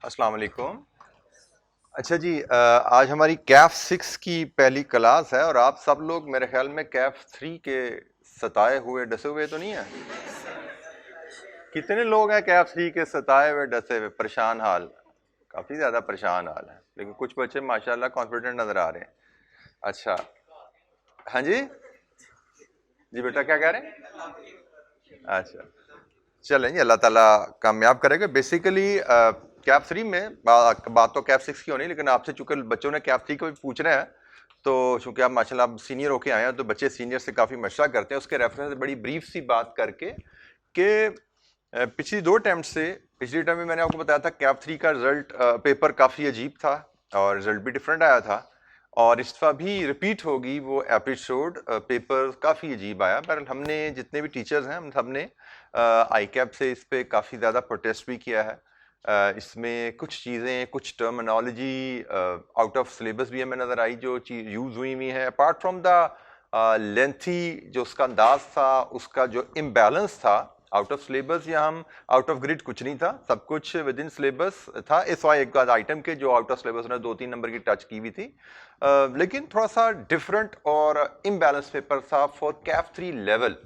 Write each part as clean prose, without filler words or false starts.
अस्सलाम वालेकुम। अच्छा जी, आज हमारी कैफ 6 की पहली क्लास है और आप सब लोग मेरे ख्याल में कैफ 3 के सताए हुए डसे हुए तो नहीं है? कितने लोग हैं कैफ 3 के सताए हुए डसे हुए परेशान हाल? काफी ज्यादा परेशान हाल है, लेकिन कुछ बच्चे माशाल्लाह कॉन्फिडेंट नजर आ रहे हैं। अच्छा, हाँ जी जी बेटा, क्या कह रहे हैं? अच्छा, चलें जी, अल्लाह ताला कामयाब करेगा। बेसिकली कैफ 3 में बात तो कैफ 6 की होनी, लेकिन आपसे चूंकि बच्चों ने कैफ 3 को भी पूछना है, तो चूंकि आप माशाल्लाह आप सीनियर होके आए हैं, तो बच्चे सीनियर से काफ़ी मशवरा करते हैं। उसके रेफरेंस से बड़ी ब्रीफ सी बात करके कि पिछली दो अटैम्प्ट से, पिछली अटैम्प्ट में मैंने आपको बताया था कैफ 3 का रिजल्ट पेपर काफ़ी अजीब था और रिजल्ट भी डिफरेंट आया था, और इस दफा भी रिपीट होगी वो एपिसोड। पेपर काफ़ी अजीब आया, पर हमने जितने भी टीचर्स हैं हम सब ने आई कैप से इस पे काफ़ी ज़्यादा प्रोटेस्ट भी किया है। इसमें कुछ चीज़ें, कुछ टर्मिनोलॉजी आउट ऑफ सिलेबस भी हमें नज़र आई जो चीज़ यूज़ हुई हुई है। अपार्ट फ्रॉम द लेंथी जो उसका अंदाज था, उसका जो इम्बैलेंस था आउट ऑफ सिलेबस, या हम आउट ऑफ ग्रिड कुछ नहीं था, सब कुछ विद इन सिलेबस था। इस वाई एक आइटम के जो आउट ऑफ सिलेबस ने 2-3 नंबर की टच की हुई थी, लेकिन थोड़ा सा डिफरेंट और इम्बैलेंस पेपर था for Kaif 3 level.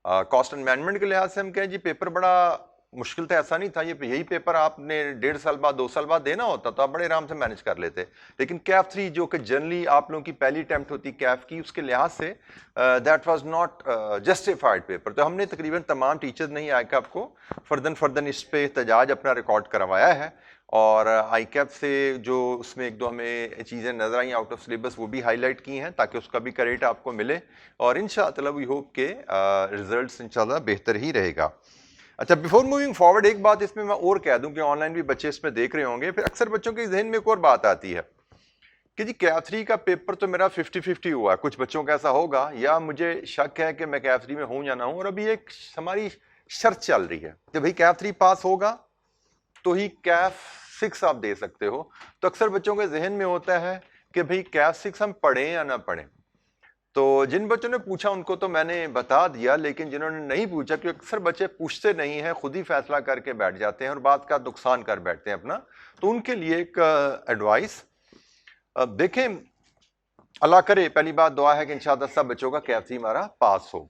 Cost and management के लिहाज से हम कहें जी पेपर बड़ा मुश्किल था, ऐसा नहीं था। ये यही पेपर आपने 1.5 साल बाद 2 साल बाद देना होता तो आप बड़े आराम से मैनेज कर लेते। लेकिन कैफ 3 जो कि जनरली आप लोगों की पहली अटेम्प्ट होती कैफ की, उसके लिहाज say that was not justified paper. तो हमने तकरीबन तमाम टीचर्स नहीं आई कैप को फर्दन इस पे एहतजाज अपना रिकॉर्ड करवाया है, और आई कैप से जो उसमें एक दो हमें चीज़ें नजर आई आउट ऑफ सिलेबस वो भी हाईलाइट की हैं ताकि उसका भी क्रेडिट आपको मिले, और इंशाअल्लाह वी होप के रिजल्ट्स इंशाअल्लाह बेहतर ही रहेगा। अच्छा, बिफोर मूविंग फॉरवर्ड एक बात इसमें मैं और कह दूं कि ऑनलाइन भी बच्चे इसमें देख रहे होंगे, फिर अक्सर बच्चों के जहन में एक और बात आती है कि जी कैफ 3 का पेपर तो मेरा 50-50 हुआ है। कुछ बच्चों का ऐसा होगा, या मुझे शक है कि मैं कैफ 3 में हूं या ना हूं, और अभी एक हमारी शर्त चल रही है कि भाई कैफ 3 पास होगा तो ही कैफ 6 आप दे सकते हो। तो अक्सर बच्चों के जहन में होता है कि भाई कैफ 6 हम पढ़ें या ना पढ़ें। तो जिन बच्चों ने पूछा उनको तो मैंने बता दिया, लेकिन जिन्होंने नहीं पूछा, क्योंकि अक्सर बच्चे पूछते नहीं हैं, खुद ही फैसला करके बैठ जाते हैं और बात का नुकसान कर बैठते हैं अपना, तो उनके लिए एक एडवाइस देखें। अल्लाह करे, पहली बात दुआ है कि इंशाअल्लाह सब बच्चों का कैफ 3 हमारा पास हो।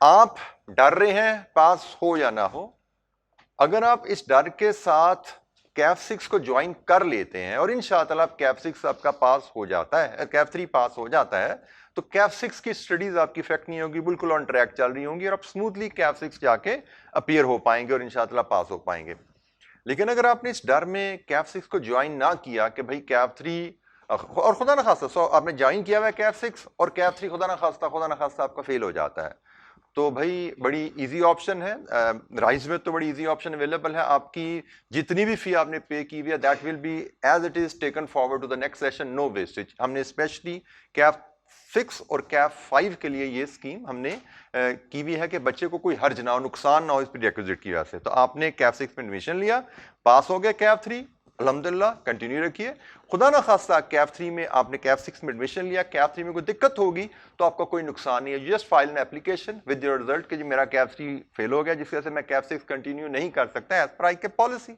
आप डर रहे हैं पास हो या ना हो, अगर आप इस डर के साथ कैफ 6 को ज्वाइन कर लेते हैं और इंशाअल्लाह कैफ 6 आपका पास हो जाता है, कैफ 3 पास हो जाता है, तो कैफ 6 की स्टडीज आपकी इफेक्ट नहीं होगी, बिल्कुल ऑन ट्रैक चल रही होंगी और आप स्मूथली कैफ 6 जाके अपीयर हो पाएंगे और इंशाअल्लाह पास हो पाएंगे। लेकिन अगर आपने इस डर में कैफ 6 को ज्वाइन ना किया कि भाई कैफ 3, और खुदा ना खास्ता आपने ज्वाइन किया हुआ है कैफ 6 और कैफ 3 खुदा ना खास्ता आपका फेल हो जाता है, तो भाई बड़ी इजी ऑप्शन है। राइज में तो बड़ी इजी ऑप्शन अवेलेबल है। आपकी जितनी भी फी आपने पे की हुई है that will be as it is taken forward to the next session, no wastage. हमने स्पेशली कैफ 6 और कैफ 5 के लिए ये स्कीम हमने की हुई है कि बच्चे को कोई हर्ज ना हो, नुकसान ना हो इस प्रीरेक्विजिट की वजह से। तो आपने कैफ 6 में एडमिशन लिया, पास हो गया कैफ 3, अल्हम्दुलिल्लाह, कंटिन्यू रखिए। खुदा ना खास्ता कैफ 3 में आपने कैफ 6 में एडमिशन लिया, कैफ 3 में कोई दिक्कत होगी तो आपका कोई नुकसान नहीं है। Just file an application with your result कि जी मेरा कैफ 3 फेल हो गया, जिसकी वजह से मैं कैफ 6 कंटिन्यू नहीं कर सकता एज पर आई के पॉलिसी।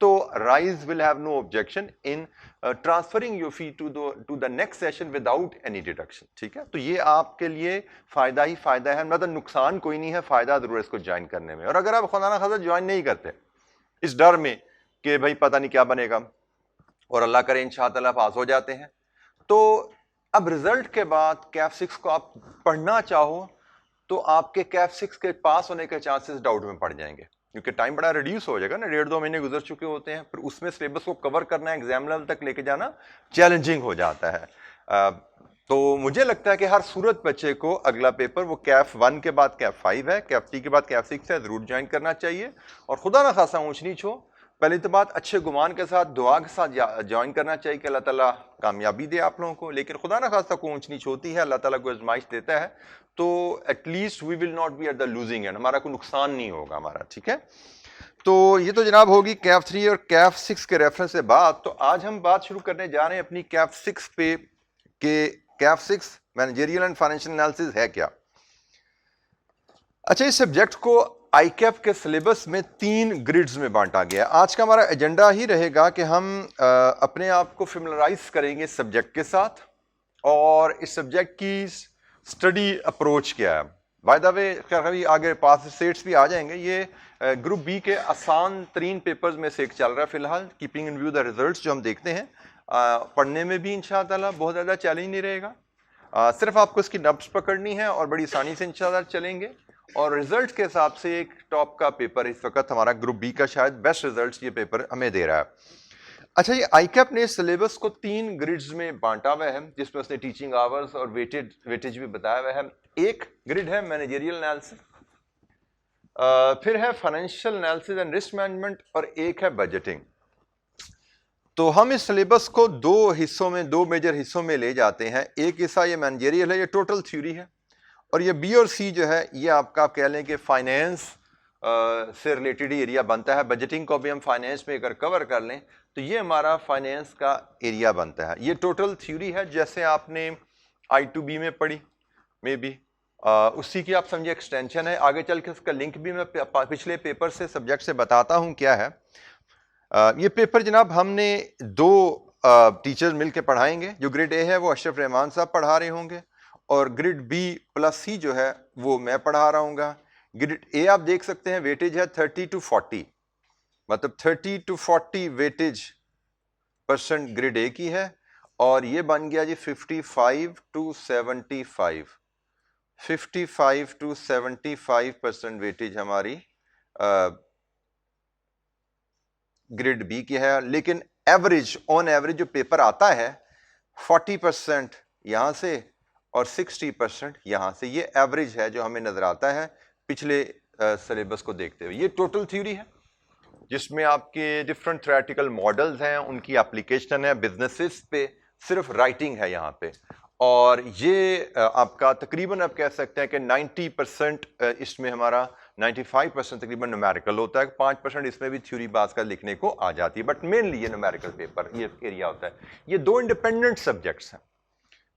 तो Rise will have no objection in transferring your fee to the next session without any deduction. ठीक है, तो ये आपके लिए फायदा ही फायदा है, मतलब नुकसान कोई नहीं है, फायदा जरूर है इसको ज्वाइन करने में। और अगर आप खुदा ना खास्ता ज्वाइन नहीं करते इस डर में कि भाई पता नहीं क्या बनेगा, और अल्लाह करे इंशाअल्लाह पास हो जाते हैं, तो अब रिजल्ट के बाद कैफ 6 को आप पढ़ना चाहो तो आपके कैफ 6 के पास होने के चांसेस डाउट में पड़ जाएंगे, क्योंकि टाइम बड़ा रिड्यूस हो जाएगा ना, 1.5-2 महीने गुजर चुके होते हैं, फिर उसमें सिलेबस को कवर करना, एग्जाम लेवल तक लेके जाना चैलेंजिंग हो जाता है। तो मुझे लगता है कि हर सूरत बच्चे को अगला पेपर वो कैफ 1 के बाद कैफ 5 है, कैफ 3 के बाद कैफ 6 है, जरूर ज्वाइन करना चाहिए। और खुदा ना खासा ऊंच नीच हो, पहली तो बात अच्छे गुमान के साथ, दुआ के साथ ज्वाइन करना चाहिए कि अल्लाह ताला कामयाबी दे आप लोगों को। लेकिन खुदा ना खास्ता को ऊंच नीच होती है, अल्लाह ताला को आजमाइश देता है, तो at least we will not be at the losing end, हमारा कोई नुकसान नहीं होगा हमारा। ठीक है, तो ये तो जनाब होगी कैफ 3 और कैफ 6 के रेफरेंस से बात। तो आज हम बात शुरू करने जा रहे हैं अपनी कैफ 6 पे कि Kaif 6 managerial and financial analysis है क्या। अच्छा, इस सब्जेक्ट को आईकैप के सिलेबस में 3 ग्रिड्स में बांटा गया है। आज का हमारा एजेंडा ही रहेगा कि हम अपने आप को फेमिलराइज करेंगे सब्जेक्ट के साथ और इस सब्जेक्ट की स्टडी अप्रोच क्या है। बाय द वे कभी आगे पास सेट्स भी आ जाएंगे। ये ग्रुप बी के आसान तरीन पेपर्स में से एक चल रहा है फिलहाल, keeping in view the results जो हम देखते हैं। पढ़ने में भी इंशाअल्लाह बहुत ज़्यादा चैलेंज नहीं रहेगा, सिर्फ आपको इसकी नब्ज पकड़नी है और बड़ी आसानी से इंशाअल्लाह चलेंगे। और रिजल्ट के हिसाब से एक टॉप का पेपर इस वक्त हमारा ग्रुप बी का शायद बेस्ट रिजल्ट्स ये पेपर हमें दे रहा है। अच्छा, ये आईकैप ने सिलेबस को 3 ग्रिड्स में बांटा हुआ है, जिसमें उसने टीचिंग आवर्स और वेटेज भी बताया हुआ है। एक ग्रिड है मैनेजरियल एनालिसिस, फिर है financial analysis and risk management और एक है बजटिंग। तो हम इस सिलेबस को 2 हिस्सों में, 2 मेजर हिस्सों में ले जाते हैं। एक हिस्सा ये मैनेजरियल है, ये टोटल थ्योरी है, और ये बी और सी जो है ये आपका आप कह लें कि फाइनेंस से रिलेटेड ही एरिया बनता है। बजटिंग को भी हम फाइनेंस में अगर कवर कर लें तो ये हमारा फाइनेंस का एरिया बनता है। ये टोटल थ्योरी है, जैसे आपने I2B में पढ़ी मे बी, उसी की आप समझिए एक्सटेंशन है। आगे चल के उसका लिंक भी मैं पिछले पेपर से सब्जेक्ट से बताता हूँ क्या है। ये पेपर जनाब हमने 2 टीचर्स मिलकर पढ़ाएंगे। जो ग्रेड ए है वो अशरफ रहमान साहब पढ़ा रहे होंगे और ग्रेड बी प्लस सी जो है वो मैं पढ़ा रहा हूँगा। ग्रेड ए आप देख सकते हैं वेटेज है 30 to 40, मतलब 30 to 40 वेटेज % ग्रेड ए की है, और ये बन गया जी 55 to 75% वेटेज हमारी ग्रेड बी की है। लेकिन एवरेज, ऑन एवरेज जो पेपर आता है 40% यहां से और 60% यहां से, ये एवरेज है जो हमें नजर आता है पिछले सिलेबस को देखते हुए। ये टोटल थ्योरी है जिसमें आपके डिफरेंट थ्योरेटिकल मॉडल्स हैं, उनकी एप्लीकेशन है बिजनेसेस पे, सिर्फ राइटिंग है यहाँ पे। और ये आपका तकरीबन आप कह सकते हैं कि 90% इसमें हमारा 95% तकरीबन न्यूमेरिकल होता है, 5% इसमें भी थ्योरी बास का लिखने को आ जाती है, बट मेनली ये न्यूमेरिकल पेपर ये एरिया होता है। ये 2 इंडिपेंडेंट सब्जेक्ट्स हैं,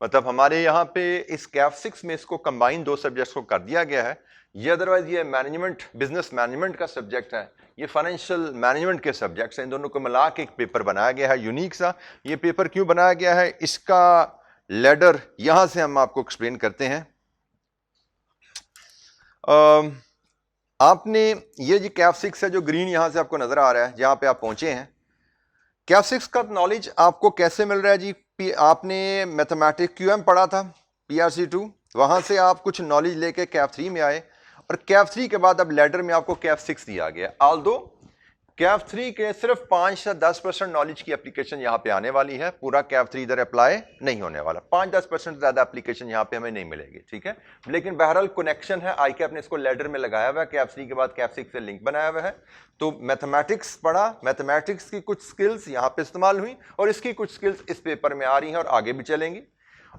मतलब हमारे यहाँ पे इस कैफ 6 में इसको कंबाइन 2 सब्जेक्ट्स को कर दिया गया है। ये अदरवाइज ये मैनेजमेंट, बिजनेस मैनेजमेंट का सब्जेक्ट है, ये फाइनेंशियल मैनेजमेंट के सब्जेक्ट्स हैं। इन दोनों को मिला के एक पेपर बनाया गया है यूनिक सा। ये पेपर क्यों बनाया गया है, इसका लेडर यहां से हम आपको एक्सप्लेन करते हैं। आपने ये जी कैफ 6 है जो ग्रीन यहां से आपको नजर आ रहा है, जहां पे आप पहुंचे हैं। कैफ 6 का नॉलेज आपको कैसे मिल रहा है जी? आपने मैथमेटिक्स QM पढ़ा था PRC 2, वहां से आप कुछ नॉलेज लेके कैफ 3 में आए, और कैफ 3 के बाद अब लेडर में आपको कैफ 6 दिया गया। ऑल्दो कैफ 3 के सिर्फ 5 से 10% नॉलेज की एप्लीकेशन यहाँ पे आने वाली है, पूरा कैफ 3 इधर अप्लाई नहीं होने वाला। 5-10% ज्यादा एप्लीकेशन यहाँ पे हमें नहीं मिलेगी, ठीक है। लेकिन बहरहाल कनेक्शन है, आईकैप ने इसको लेडर में लगाया हुआ है, कैफ 3 के बाद कैफ 6 से लिंक बनाया हुआ है। तो मैथमेटिक्स पढ़ा, मैथमेटिक्स की कुछ स्किल्स यहाँ पे इस्तेमाल हुई और इसकी कुछ स्किल्स इस पेपर में आ रही हैं और आगे भी चलेंगी।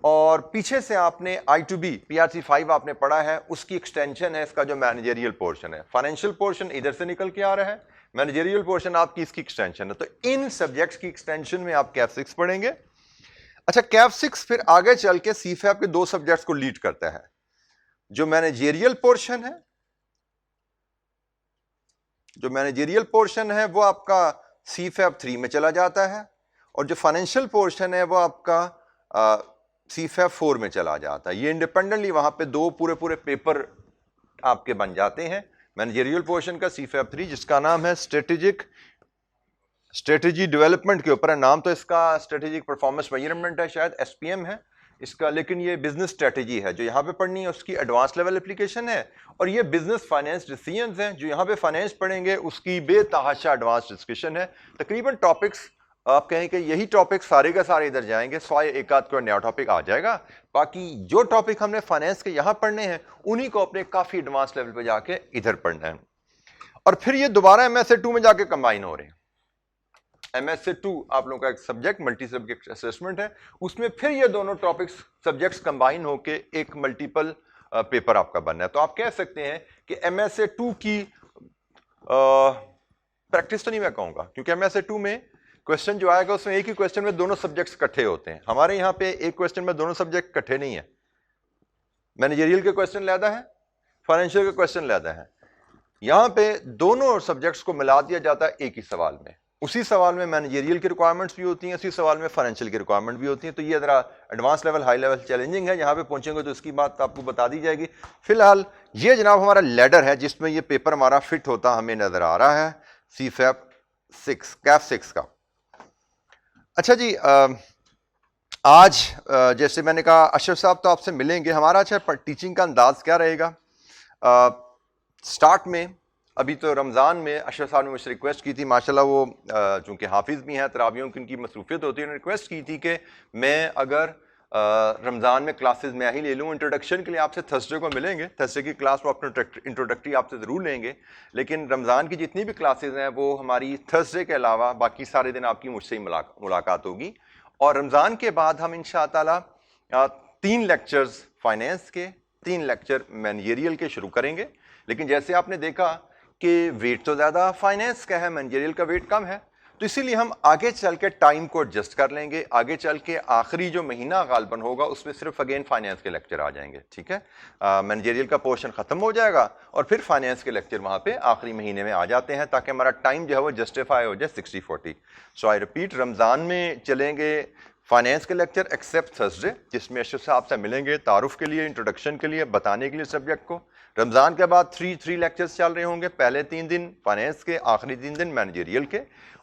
और पीछे से आपने I2B PRC 5 आपने पढ़ा है, उसकी एक्सटेंशन है इसका जो मैनेजरियल पोर्शन है। फाइनेंशियल पोर्शन इधर से निकल के आ रहा है, मैनेजरियल पोर्शन आपकी इसकी एक्सटेंशन है। तो इन सब्जेक्ट्स की एक्सटेंशन में आप कैफ 6 पढ़ेंगे। अच्छा, कैफ 6 फिर आगे चल के CFAP के 2 सब्जेक्ट्स को लीड करता है। जो मैनेजरियल पोर्शन है, जो मैनेजरियल पोर्शन है वो आपका CFAP 3 में चला जाता है, और जो फाइनेंशियल पोर्शन है वो आपका CFAP 4 में चला जाता है। ये इंडिपेंडेंटली वहां पे 2 पूरे पेपर आपके बन जाते हैं। मैनेजरियल पोर्शन का CFAP 3 जिसका नाम है स्ट्रेटेजी डेवलपमेंट के ऊपर है, नाम तो इसका स्ट्रेटेजिक परफॉर्मेंस मेजरमेंट है, शायद SPM है इसका, लेकिन ये बिजनेस स्ट्रेटेजी है जो यहाँ पे पढ़नी है, उसकी एडवांस लेवल एप्लीकेशन है। और ये बिजनेस फाइनेंस डिसीजंस हैं, जो यहाँ पे फाइनेंस पढ़ेंगे उसकी बेतहाशा एडवांस डिस्कशन है। तकरीबन टॉपिक्स आप कहें कि यही टॉपिक सारे का सारे इधर जाएंगे, स्वाय एक आध कोई नया टॉपिक आ जाएगा। बाकी जो टॉपिक हमने फाइनेंस के यहाँ पढ़ने हैं उन्हीं को अपने काफी एडवांस लेवल पे जाके इधर पढ़ना है। और फिर ये दोबारा MSA 2 में जाके कंबाइन हो रहे हैं। MSA 2 आप लोगों का एक सब्जेक्ट मल्टी सब्जेक्ट असेसमेंट है, उसमें फिर ये दोनों टॉपिक्स सब्जेक्ट्स कंबाइन होके एक मल्टीपल पेपर आपका बनना है। तो आप कह सकते हैं कि MSA 2 की प्रैक्टिस तो नहीं मैं कहूंगा, क्योंकि MSA 2 में क्वेश्चन जो आएगा उसमें एक ही क्वेश्चन में दोनों सब्जेक्ट्स इकट्ठे होते हैं। हमारे यहाँ पे एक क्वेश्चन में दोनों सब्जेक्ट इकट्ठे नहीं है। मैनेजरियल के क्वेश्चन ज्यादा है, फाइनेंशियल के क्वेश्चन ज्यादा है। यहाँ पे दोनों सब्जेक्ट्स को मिला दिया जाता है एक ही सवाल में। उसी सवाल में मैनेजरियल की रिक्वायरमेंट्स भी होती हैं, उसी सवाल में फाइनेंशियल की रिक्वायरमेंट भी होती है। तो ये ज़रा advance level, high level challenging है। यहाँ पे पहुंचेंगे तो इसकी बात आपको बता दी जाएगी। फिलहाल ये जनाब हमारा लेडर है जिसमें ये पेपर हमारा फिट होता हमें नजर आ रहा है, CFAP 6 कैफ 6 का। अच्छा जी, आज जैसे मैंने कहा अशरफ साहब तो आपसे मिलेंगे। हमारा अच्छा टीचिंग का अंदाज क्या रहेगा? स्टार्ट में अभी तो रमज़ान में अशरफ साहब ने मुझसे रिक्वेस्ट की थी, माशाल्लाह वो चूँकि हाफिज़ भी हैं, तरावियों की उनकी मसरूफियत होती है, उन्होंने रिक्वेस्ट की थी कि मैं अगर रमज़ान में क्लासेस मैं ही ले लूँ। इंट्रोडक्शन के लिए आपसे थर्सडे को मिलेंगे, थर्सडे की क्लास वो अपना इंट्रोडक्टरी आपसे ज़रूर लेंगे, लेकिन रमज़ान की जितनी भी क्लासेस हैं वो हमारी थर्सडे के अलावा बाकी सारे दिन आपकी मुझसे ही मुलाकात होगी। और रमज़ान के बाद हम इंशाअल्लाह 3 लेक्चर्स फाइनेंस के, 3 लेक्चर मैनेजरियल के शुरू करेंगे। लेकिन जैसे आपने देखा कि वेट तो ज़्यादा फाइनेंस का है, मैनेजरियल का वेट कम है, तो इसीलिए हम आगे चल के टाइम को एडजस्ट कर लेंगे। आगे चल के आखिरी जो महीना गालबन होगा उसमें सिर्फ अगेन फाइनेंस के लेक्चर आ जाएंगे, ठीक है। मैनेजरियल का पोर्शन ख़त्म हो जाएगा और फिर फाइनेंस के लेक्चर वहाँ पे आखिरी महीने में आ जाते हैं, ताकि हमारा टाइम जो है वो जस्टिफाई हो जाए 60-40। सो आई रिपीट, रमज़ान में चलेंगे फाइनेंस के लेक्चर एक्सेप्ट थर्सडे, जिसमें अशरफ साहब से मिलेंगे तारुफ के लिए, इंट्रोडक्शन के लिए, बताने के लिए सब्जेक्ट को। रमज़ान के बाद 3 लेक्चर्स चल रहे होंगे, पहले 3 दिन फाइनेंस के, आखिरी 3 दिन मैनेजरियल के।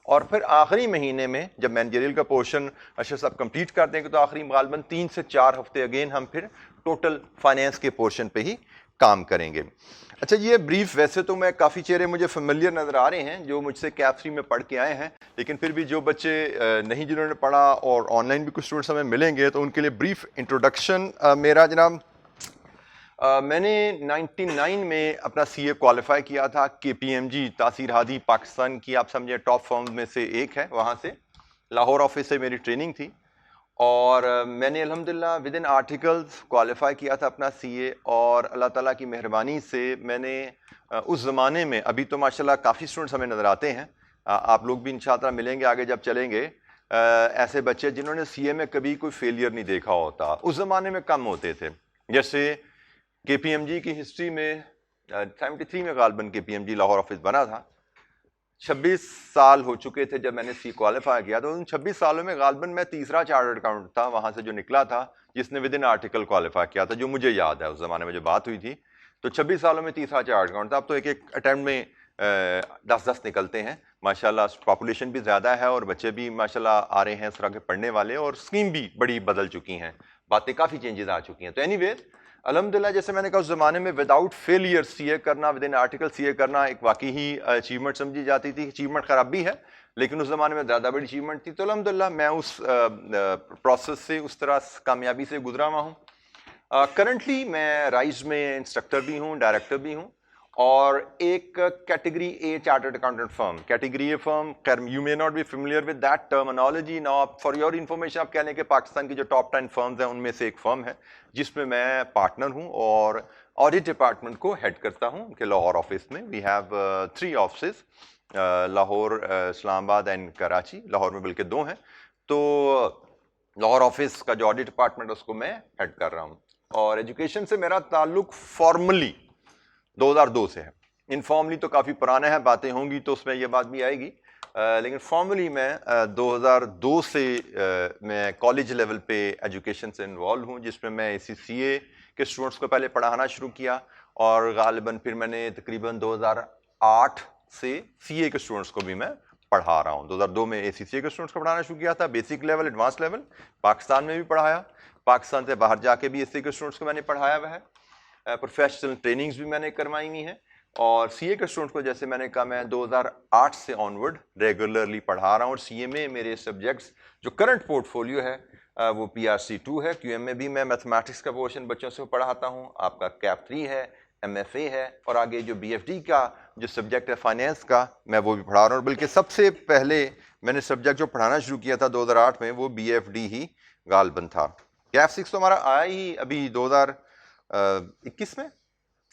और फिर आखिरी महीने में जब मैनेजरियल का पोर्शन अशरफ साहब कंप्लीट कर देंगे तो आखिरी गालबन 3 से 4 हफ्ते अगेन हम फिर टोटल फाइनेंस के पोर्शन पे ही काम करेंगे। अच्छा, ये ब्रीफ, वैसे तो मैं काफ़ी चेहरे मुझे फेमिलियर नज़र आ रहे हैं जो मुझसे कैफ 3 में पढ़ के आए हैं, लेकिन फिर भी जो बच्चे नहीं जिन्होंने पढ़ा और ऑनलाइन भी कुछ स्टूडेंट्स हमें मिलेंगे तो उनके लिए ब्रीफ इंट्रोडक्शन मेरा जनाब। मैंने 99 में अपना CA क्वालिफाई किया था। KPMG तासीर हादी पाकिस्तान की आप समझे टॉप फर्म में से एक है, वहाँ से लाहौर ऑफिस से मेरी ट्रेनिंग थी। और मैंने अल्हम्दुलिल्लाह विद इन आर्टिकल्स क्वालिफाई किया था अपना CA, और अल्लाह ताला की मेहरबानी से मैंने उस ज़माने में, अभी तो माशाल्लाह काफ़ी स्टूडेंट्स हमें नज़र आते हैं, आप लोग भी इंशाअल्लाह मिलेंगे आगे जब चलेंगे, ऐसे बच्चे जिन्होंने CA में कभी कोई फेलियर नहीं देखा होता। उस ज़माने में कम होते थे। जैसे KPMG की हिस्ट्री में 73 में गालबन KPMG लाहौर ऑफिस बना था। 26 साल हो चुके थे जब मैंने C क्वालिफाई किया, तो उन 26 सालों में गालबन मैं तीसरा चार्टर्ड अकाउंट था वहाँ से जो निकला था, जिसने विद इन आर्टिकल क्वालिफाई किया था, जो मुझे याद है उस ज़माने में जो बात हुई थी। तो 26 सालों में तीसरा चार्टर्ड अकाउंट था। अब तो एक एक अटैम्प्ट में 10-10 निकलते हैं माशाल्लाह। पॉपुलेशन भी ज़्यादा है और बच्चे भी माशाल्लाह आ रहे हैं इस तरह के पढ़ने वाले, और स्कीम भी बड़ी बदल चुकी हैं, बातें काफ़ी चेंजेस आ चुकी हैं। तो एनीवेज अल्हम्दुलिल्लाह, जैसे मैंने कहा उस ज़माने में विदाउट फेलियर CA करना, विद इन आर्टिकल CA करना एक वाकई ही अचीवमेंट समझी जाती थी। अचीवमेंट खराब भी है, लेकिन उस ज़माने में ज़्यादा बड़ी अचीवमेंट थी। तो अल्हम्दुलिल्लाह मैं उस प्रोसेस से, उस तरह कामयाबी से गुजरा हुआ हूँ। करंटली मैं राइज में इंस्ट्रक्टर भी हूँ, डायरेक्टर भी हूँ, और एक category A chartered accountant firm, category A firm, you may not be familiar with that terminology now, for your information आप कह लें कि पाकिस्तान की जो टॉप 10 फर्म्स हैं उनमें से एक फर्म है जिसमें मैं पार्टनर हूं और ऑडिट डिपार्टमेंट को हेड करता हूं उनके लाहौर ऑफिस में। We have 3 office, Lahore, Islamabad and Karachi. Lahore में बल्कि 2 हैं। तो लाहौर ऑफिस का जो ऑडिट डिपार्टमेंट है उसको मैं हेड कर रहा हूँ। और एजुकेशन से मेरा ताल्लुक फॉर्मली 2002 से है। इनफॉर्मली तो काफ़ी पुराना है, बातें होंगी तो उसमें ये बात भी आएगी, लेकिन फॉर्मली मैं 2002 से मैं कॉलेज लेवल पे एजुकेशन से इन्वॉल्व हूँ, जिसमें मैं CA के स्टूडेंट्स को पहले पढ़ाना शुरू किया, और गालिबन फिर मैंने तकरीबन 2008 से CA के स्टूडेंट्स को भी मैं पढ़ा रहा हूँ। 2002 में ACCA के स्टूडेंट्स को पढ़ाना शुरू किया था, basic level, advance level, Pakistan में भी पढ़ाया, पाकिस्तान से बाहर जाके भी ACCA के स्टूडेंट्स को मैंने पढ़ाया हुआ है, प्रोफेशनल ट्रेनिंग्स भी मैंने करवाई हुई हैं। और CA के स्टूडेंट को जैसे मैंने कहा मैं 2008 से ऑनवर्ड रेगुलरली पढ़ा रहा हूँ। और CA में मेरे सब्जेक्ट्स जो करंट पोर्टफोलियो है वो PRC 2 है। QM में भी मैं मैथमेटिक्स का पोर्शन बच्चों से पढ़ाता हूँ, आपका कैप 3 है, MFA है, और आगे जो BFD का जो सब्जेक्ट है फाइनेंस का, मैं वो भी पढ़ा रहा हूँ। बल्कि सबसे पहले मैंने सब्जेक्ट जो पढ़ाना शुरू किया था 2008 में वो BFD ही गालबन था। कैप 6 तो हमारा आया ही अभी 2021 में,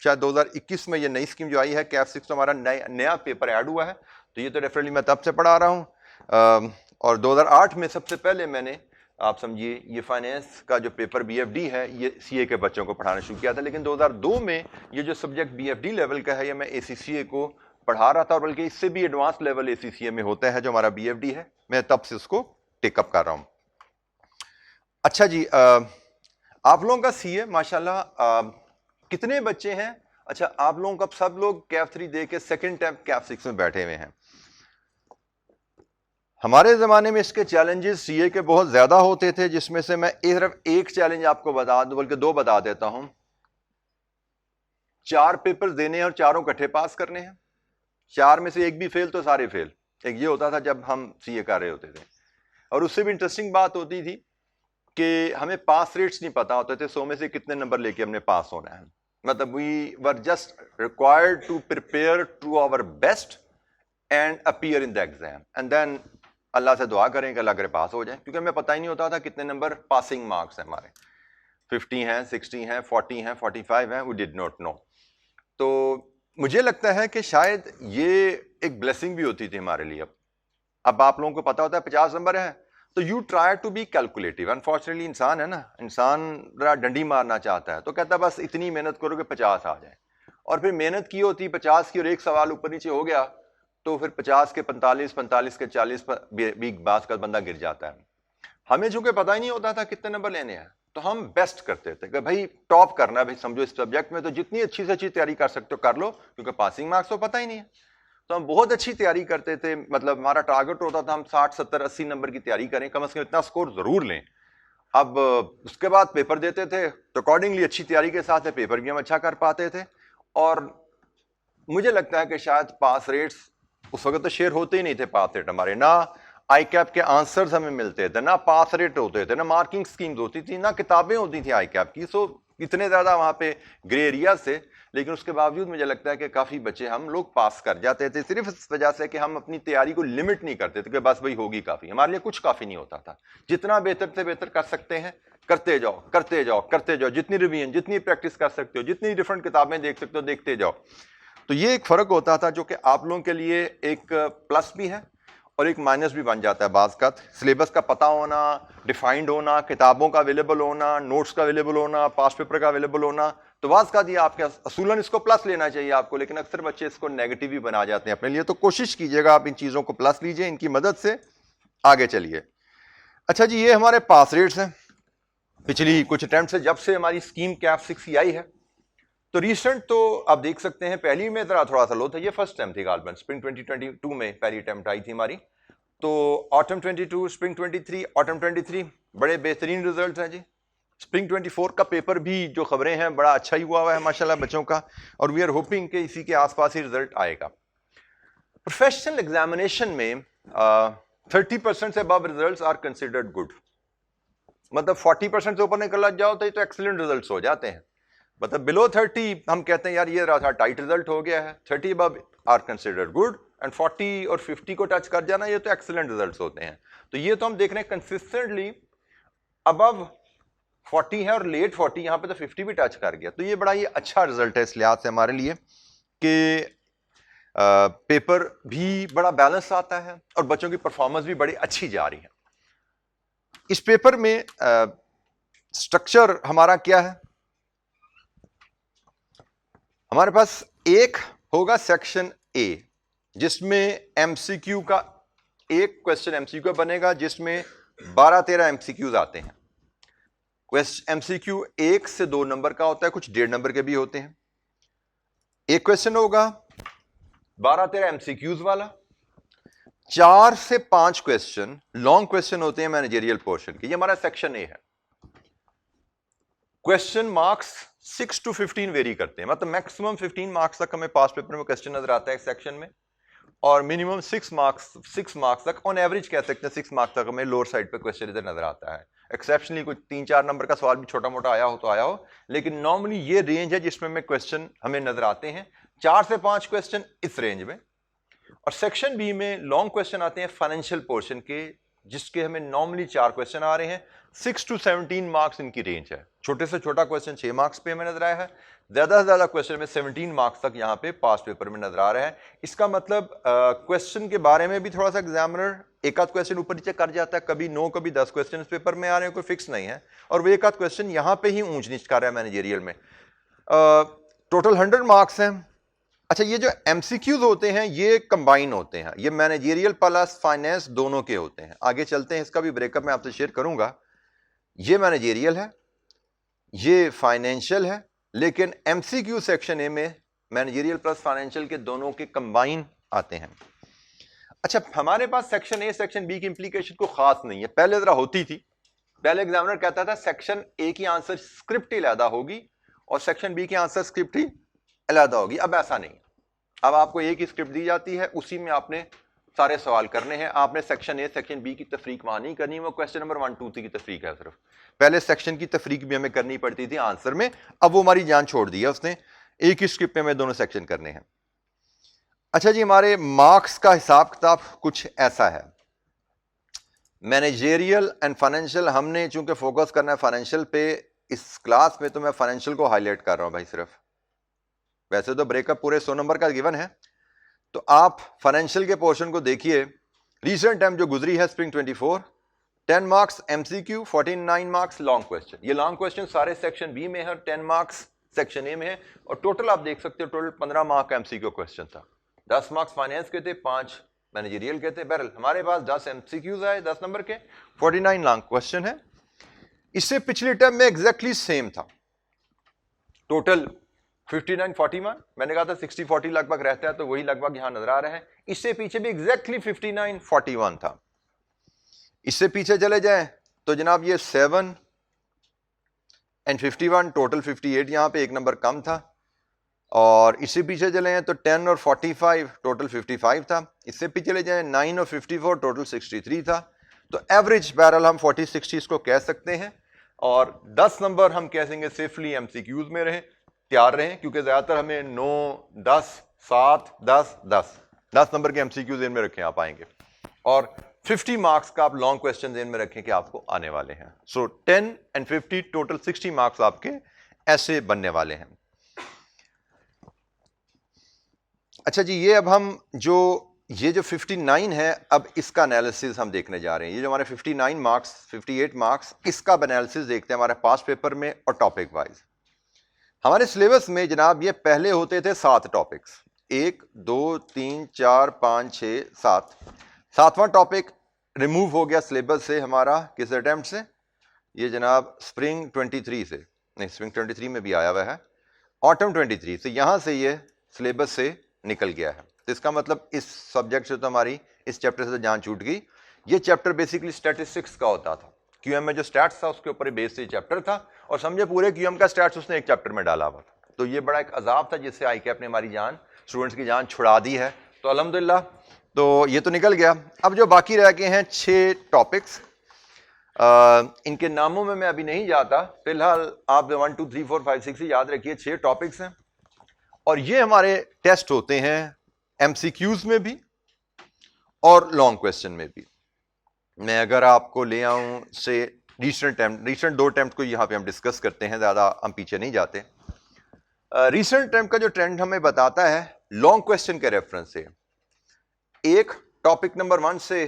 शायद 2021 में ये नई स्कीम जो आई है कैप 6, तो हमारा नया पेपर ऐड हुआ है, तो ये तो डेफिनेटली मैं तब से पढ़ा रहा हूँ। और 2008 में सबसे पहले मैंने आप समझिए ये फाइनेंस का जो पेपर BFD है ये CA के बच्चों को पढ़ाना शुरू किया था, लेकिन 2002 में ये जो सब्जेक्ट BFD लेवल का है ये मैं ACCA को पढ़ा रहा था, और बल्कि इससे भी एडवांस लेवल ACCA में होता है जो हमारा BFD है, मैं तब से उसको टेकअप कर रहा हूं। अच्छा जी, आप लोगों का CA माशाल्लाह कितने बच्चे हैं? अच्छा, आप लोगों का सब लोग कैफ 3 दे के सेकेंड टाइम कैफ 6 में बैठे हुए हैं। हमारे ज़माने में इसके चैलेंजेस CA के बहुत ज़्यादा होते थे, जिसमें से मैं सिर्फ एक चैलेंज आपको बता दूं, बल्कि दो बता देता हूं। 4 पेपर्स देने हैं और चारों इकट्ठे पास करने हैं। 4 में से एक भी फेल तो सारे फेल। एक ये होता था जब हम CA कर रहे होते थे, और उससे भी इंटरेस्टिंग बात होती थी कि हमें पास रेट्स नहीं पता होते थे 100 में से कितने नंबर लेके हमने पास होना है। मतलब we were just required to prepare to our best and appear in the exam, and then Allah से दुआ करें कि अल्लाह करे पास हो जाए, क्योंकि हमें पता ही नहीं होता था कितने नंबर पासिंग मार्क्स हैं हमारे। 50 हैं, 60 हैं, 40 हैं, 45 हैं, वी डिड नॉट नो। तो मुझे लगता है कि शायद ये एक ब्लेसिंग भी होती थी हमारे लिए। अब आप लोगों को पता होता है 50 नंबर है, तो you try to be calculative. Unfortunately इंसान है ना, इंसान जरा डंडी मारना चाहता है, तो कहता है बस इतनी मेहनत करो कि 50 आ जाए, और फिर मेहनत की होती 50 की और एक सवाल ऊपर नीचे हो गया तो फिर 50 के 45, 45 के 40 भी बास का बंदा गिर जाता है। हमें चूंकि पता ही नहीं होता था कितने नंबर लेने हैं, तो हम बेस्ट करते थे कि भाई टॉप करना है, भाई समझो इस सब्जेक्ट में तो जितनी अच्छी से अच्छी तैयारी कर सकते हो कर लो, क्योंकि पासिंग मार्क्स तो पता ही नहीं है। तो हम बहुत अच्छी तैयारी करते थे, मतलब हमारा टारगेट होता था हम 60, 70, 80 नंबर की तैयारी करें, कम से कम इतना स्कोर जरूर लें। अब उसके बाद पेपर देते थे तो अकॉर्डिंगली अच्छी तैयारी के साथ पेपर भी हम अच्छा कर पाते थे, और मुझे लगता है कि शायद पास रेट्स उस वक्त तो शेयर होते ही नहीं थे। पास रेट हमारे ना ICAP के आंसर्स हमें मिलते थे, ना पास रेट होते थे, ना मार्किंग स्कीम्स होती थी, ना किताबें होती थी ICAP की। सो इतने ज़्यादा वहाँ पे ग्रे एरिया से, लेकिन उसके बावजूद मुझे लगता है कि काफ़ी बच्चे हम लोग पास कर जाते थे, सिर्फ इस वजह से कि हम अपनी तैयारी को लिमिट नहीं करते थे कि बस भाई होगी काफ़ी। हमारे लिए कुछ काफ़ी नहीं होता था, जितना बेहतर से बेहतर कर सकते हैं करते जाओ, करते जाओ, करते जाओ, जितनी रिवीजन, जितनी प्रैक्टिस कर सकते हो, जितनी डिफरेंट किताबें देख सकते हो देखते जाओ। तो ये एक फ़र्क होता था जो कि आप लोगों के लिए एक प्लस भी है और एक माइनस भी बन जाता है। बाज़ का सिलेबस का पता होना, डिफाइंड होना, किताबों का अवेलेबल होना, नोट्स का अवेलेबल होना, पास पेपर का अवेलेबल होना, तो बाज़ का दिया आपके असूलन इसको प्लस लेना चाहिए आपको, लेकिन अक्सर बच्चे इसको नेगेटिव भी बना जाते हैं अपने लिए। तो कोशिश कीजिएगा आप इन चीज़ों को प्लस लीजिए, इनकी मदद से आगे चलिए। अच्छा जी, ये हमारे पास रेट्स हैं पिछली कुछ अटैम्प्ट से, जब से हमारी स्कीम कैफ 6 आई है। तो रिसेंट तो आप देख सकते हैं, पहली में जरा थोड़ा सा लो था, ये फर्स्ट टाइम थी गालबन, स्प्रिंग 2022 में पहली अटैम्प्ट आई थी हमारी। तो ऑटम 22, स्प्रिंग 23, ऑटम 23 बड़े बेहतरीन रिजल्ट हैं जी। स्प्रिंग 24 का पेपर भी जो खबरें हैं बड़ा अच्छा ही हुआ है माशाल्लाह बच्चों का, और वी आर होपिंग कि इसी के आसपास ही रिजल्ट आएगा। प्रोफेशनल एग्जामिनेशन में 30% से above results are considered good. मतलब 40% से ऊपर निकल जाओ तो ये तो एक्सीलेंट रिजल्ट्स हो जाते हैं। मतलब बिलो 30 हम कहते हैं यार ये रहा था टाइट रिजल्ट हो गया है। 30 above are considered good, and 40 और 50 को टच कर जाना ये तो एक्सीलेंट रिजल्ट्स होते हैं। तो ये तो हम देख रहे हैं कंसिस्टेंटली अबव 40 है, और लेट 40 यहाँ पे तो 50 भी टच कर गया। तो ये बड़ा ही अच्छा रिजल्ट है इस लिहाज से हमारे लिए कि पेपर भी बड़ा बैलेंस आता है और बच्चों की परफॉर्मेंस भी बड़ी अच्छी जा रही है। इस पेपर में स्ट्रक्चर हमारा क्या है? हमारे पास एक होगा सेक्शन ए, जिसमें MCQ का एक क्वेश्चन MCQ बनेगा, जिसमें 12-13 MCQs आते हैं। MCQ 1 से 2 नंबर का होता है, कुछ 1.5 नंबर के भी होते हैं। एक क्वेश्चन होगा 12-13 MCQs वाला। 4 से 5 क्वेश्चन लॉन्ग क्वेश्चन होते हैं मैनेजरियल पोर्शन के। ये हमारा सेक्शन ए है। क्वेश्चन मार्क्स 6 to 15 वेरी करते हैं, मतलब मैक्सिमम 15 मार्क्स तक हमें पास पेपर में क्वेश्चन नजर आता है सेक्शन में, और मिनिमम 6 मार्क्स तक, ऑन एवरेज कह सकते हैं 6 मार्क्स तक हमें लोअर साइड पे क्वेश्चन इधर नजर आता है। एक्सेप्शनली कुछ 3-4 नंबर का सवाल भी छोटा मोटा आया हो तो आया हो, लेकिन नॉर्मली ये रेंज है जिसमें हमें क्वेश्चन हमें नजर आते हैं। 4 से 5 क्वेश्चन इस रेंज में। और सेक्शन बी में लॉन्ग क्वेश्चन आते हैं फाइनेंशियल पोर्शन के, जिसके हमें नॉर्मली 4 क्वेश्चन आ रहे हैं। 6 to 17 मार्क्स इनकी रेंज है। छोटे से छोटा क्वेश्चन 6 मार्क्स पे हमें नजर आया है, ज्यादा से ज्यादा क्वेश्चन में 17 मार्क्स तक यहाँ पे पास पेपर में नजर आ रहा है। इसका मतलब क्वेश्चन के बारे में भी थोड़ा सा एग्जामिनर एक आध क्वेश्चन ऊपर नीचे कर जाता है, कभी 9 कभी 10 क्वेश्चन पेपर में आ रहे हैं, कोई फिक्स नहीं है, और वो एक आध क्वेश्चन यहाँ पे ही ऊंच नीच कर रहा है मैनेजेरियल में। टोटल 100 मार्क्स हैं। अच्छा, ये जो एमसीक्यूज होते हैं ये कंबाइन होते हैं, ये मैनेजेरियल प्लस फाइनेंस दोनों के होते हैं। आगे चलते हैं, इसका भी ब्रेकअप मैं आपसे शेयर करूंगा। ये मैनेजेरियल है, ये फाइनेंशियल है, लेकिन एमसीक्यू सेक्शन ए में मैनेजेरियल प्लस फाइनेंशियल के दोनों के कंबाइन आते हैं। अच्छा, हमारे पास सेक्शन ए सेक्शन बी की इंप्लीकेशन को खास नहीं है, पहले जरा होती थी। पहले एग्जामिनर कहता था सेक्शन ए की आंसर स्क्रिप्ट ही अलग होगी और सेक्शन बी की आंसर स्क्रिप्ट ही अलग होगी। अब ऐसा नहीं, अब आपको एक ही स्क्रिप्ट दी जाती है, उसी में आपने सारे सवाल करने हैं। आपने सेक्शन ए सेक्शन बी की तफरीक वहां नहीं करनी, वो क्वेश्चन नंबर 1 2 3 की तफरीक है सिर्फ। पहले सेक्शन की तफरीक भी हमें करनी पड़ती थी आंसर में, अब वो हमारी जान छोड़ दी है उसने, एक ही स्क्रिप्ट में हमें दोनों सेक्शन करने हैं। अच्छा जी, हमारे मार्क्स का हिसाब किताब कुछ ऐसा है। मैनेजेरियल एंड फाइनेंशियल, हमने चूंकि फोकस करना है फाइनेंशियल पे इस क्लास में, तो मैं फाइनेंशियल को हाईलाइट कर रहा हूं भाई सिर्फ। वैसे तो ब्रेकअप पूरे 100 नंबर का गिवन है, तो आप फाइनेंशियल के पोर्शन को देखिए। रीसेंट टाइम जो गुजरी है spring 24, 10 marks MCQ, 49 marks long question. ये लॉन्ग क्वेश्चन सारे सेक्शन बी में है, 10 मार्क्स सेक्शन ए में है, और टोटल आप देख सकते हो टोटल 15 मार्क एमसीक्यू क्वेश्चन था। 10 मार्क्स फाइनेंस के थे, 5 मैनेजरियल के थे। बहरहाल हमारे पास 10 एमसीक्यूज आए 10 नंबर के, 49 लॉन्ग क्वेश्चन है। इससे पिछले टर्म में एग्जैक्टली सेम था, टोटल 59 41। मैंने कहा था 60 40 लगभग रहता है, तो वही लगभग यहां नजर आ रहा है। इससे पीछे भी एग्जैक्टली 59 41 था। इससे पीछे चले जाएं तो जनाब ये 7 एंड 51, टोटल 58 यहां पे एक नंबर कम था। और इससे पीछे चले जाएं तो 10 और 45, टोटल 55 था। इससे पीछे चले जाएं 9 और 54, टोटल 63 था। तो एवरेज बहरहाल हम 40 60 इसको कह सकते हैं, और 10 नंबर हम कह देंगे सेफली एमसीक्यूज में रहे, तैयार रहें, क्योंकि ज्यादातर हमें 9 10 7 10 10 नंबर के एमसीक्यू जेन में रखें आप आएंगे, और 50 मार्क्स का आप लॉन्ग क्वेश्चन जेन में रखें कि आपको आने वाले हैं। सो 10 एंड 50, टोटल 60 मार्क्स आपके ऐसे बनने वाले हैं। अच्छा जी, ये अब हम ये जो 59 है, अब इसका एनालिसिस हम देखने जा रहे हैं। ये जो हमारे 59 मार्क्स 58 मार्क्स, इसका एनालिसिस देखते हैं हमारे पास पेपर में और टॉपिक वाइज। हमारे सिलेबस में जनाब ये पहले होते थे 7 टॉपिक्स, 1 2 3 4 5 6 7। 7वां टॉपिक रिमूव हो गया सिलेबस से हमारा, किस अटेम्प्ट से? ये जनाब स्प्रिंग 23 से, नहीं स्प्रिंग 23 में भी आया हुआ है, ऑटम 23 से, यहां से ये सिलेबस से निकल गया है। तो इसका मतलब इस सब्जेक्ट से तो हमारी, इस चैप्टर से तो जान छूट गई। ये चैप्टर बेसिकली स्टैटिस्टिक्स का होता था, क्यूएम में जो स्टैट्स था उसके ऊपर बेस से चैप्टर था, और समझे पूरे क्यूएम का स्टैट्स उसने एक चैप्टर में डाला हुआ था। तो ये बड़ा एक अजाब था जिससे आई कैप ने हमारी जान, स्टूडेंट्स की जान छुड़ा दी है। तो अल्हम्दुलिल्लाह, तो ये तो निकल गया। अब जो बाकी रह गए हैं 6 टॉपिक्स, इनके नामों में मैं अभी नहीं जाता, फिलहाल आप 1 2 3 4 5 6 याद रखिए, 6 टॉपिक्स हैं, और ये हमारे टेस्ट होते हैं एमसीक्यूज में भी और लॉन्ग क्वेश्चन में भी। मैं अगर आपको ले आऊं से रीसेंट 2 अटेम्प्ट को यहां पे हम डिस्कस करते हैं, ज्यादा हम पीछे नहीं जाते। रीसेंट अटेम्प्ट का जो ट्रेंड हमें बताता है लॉन्ग क्वेश्चन के रेफरेंस से, एक टॉपिक नंबर 1 से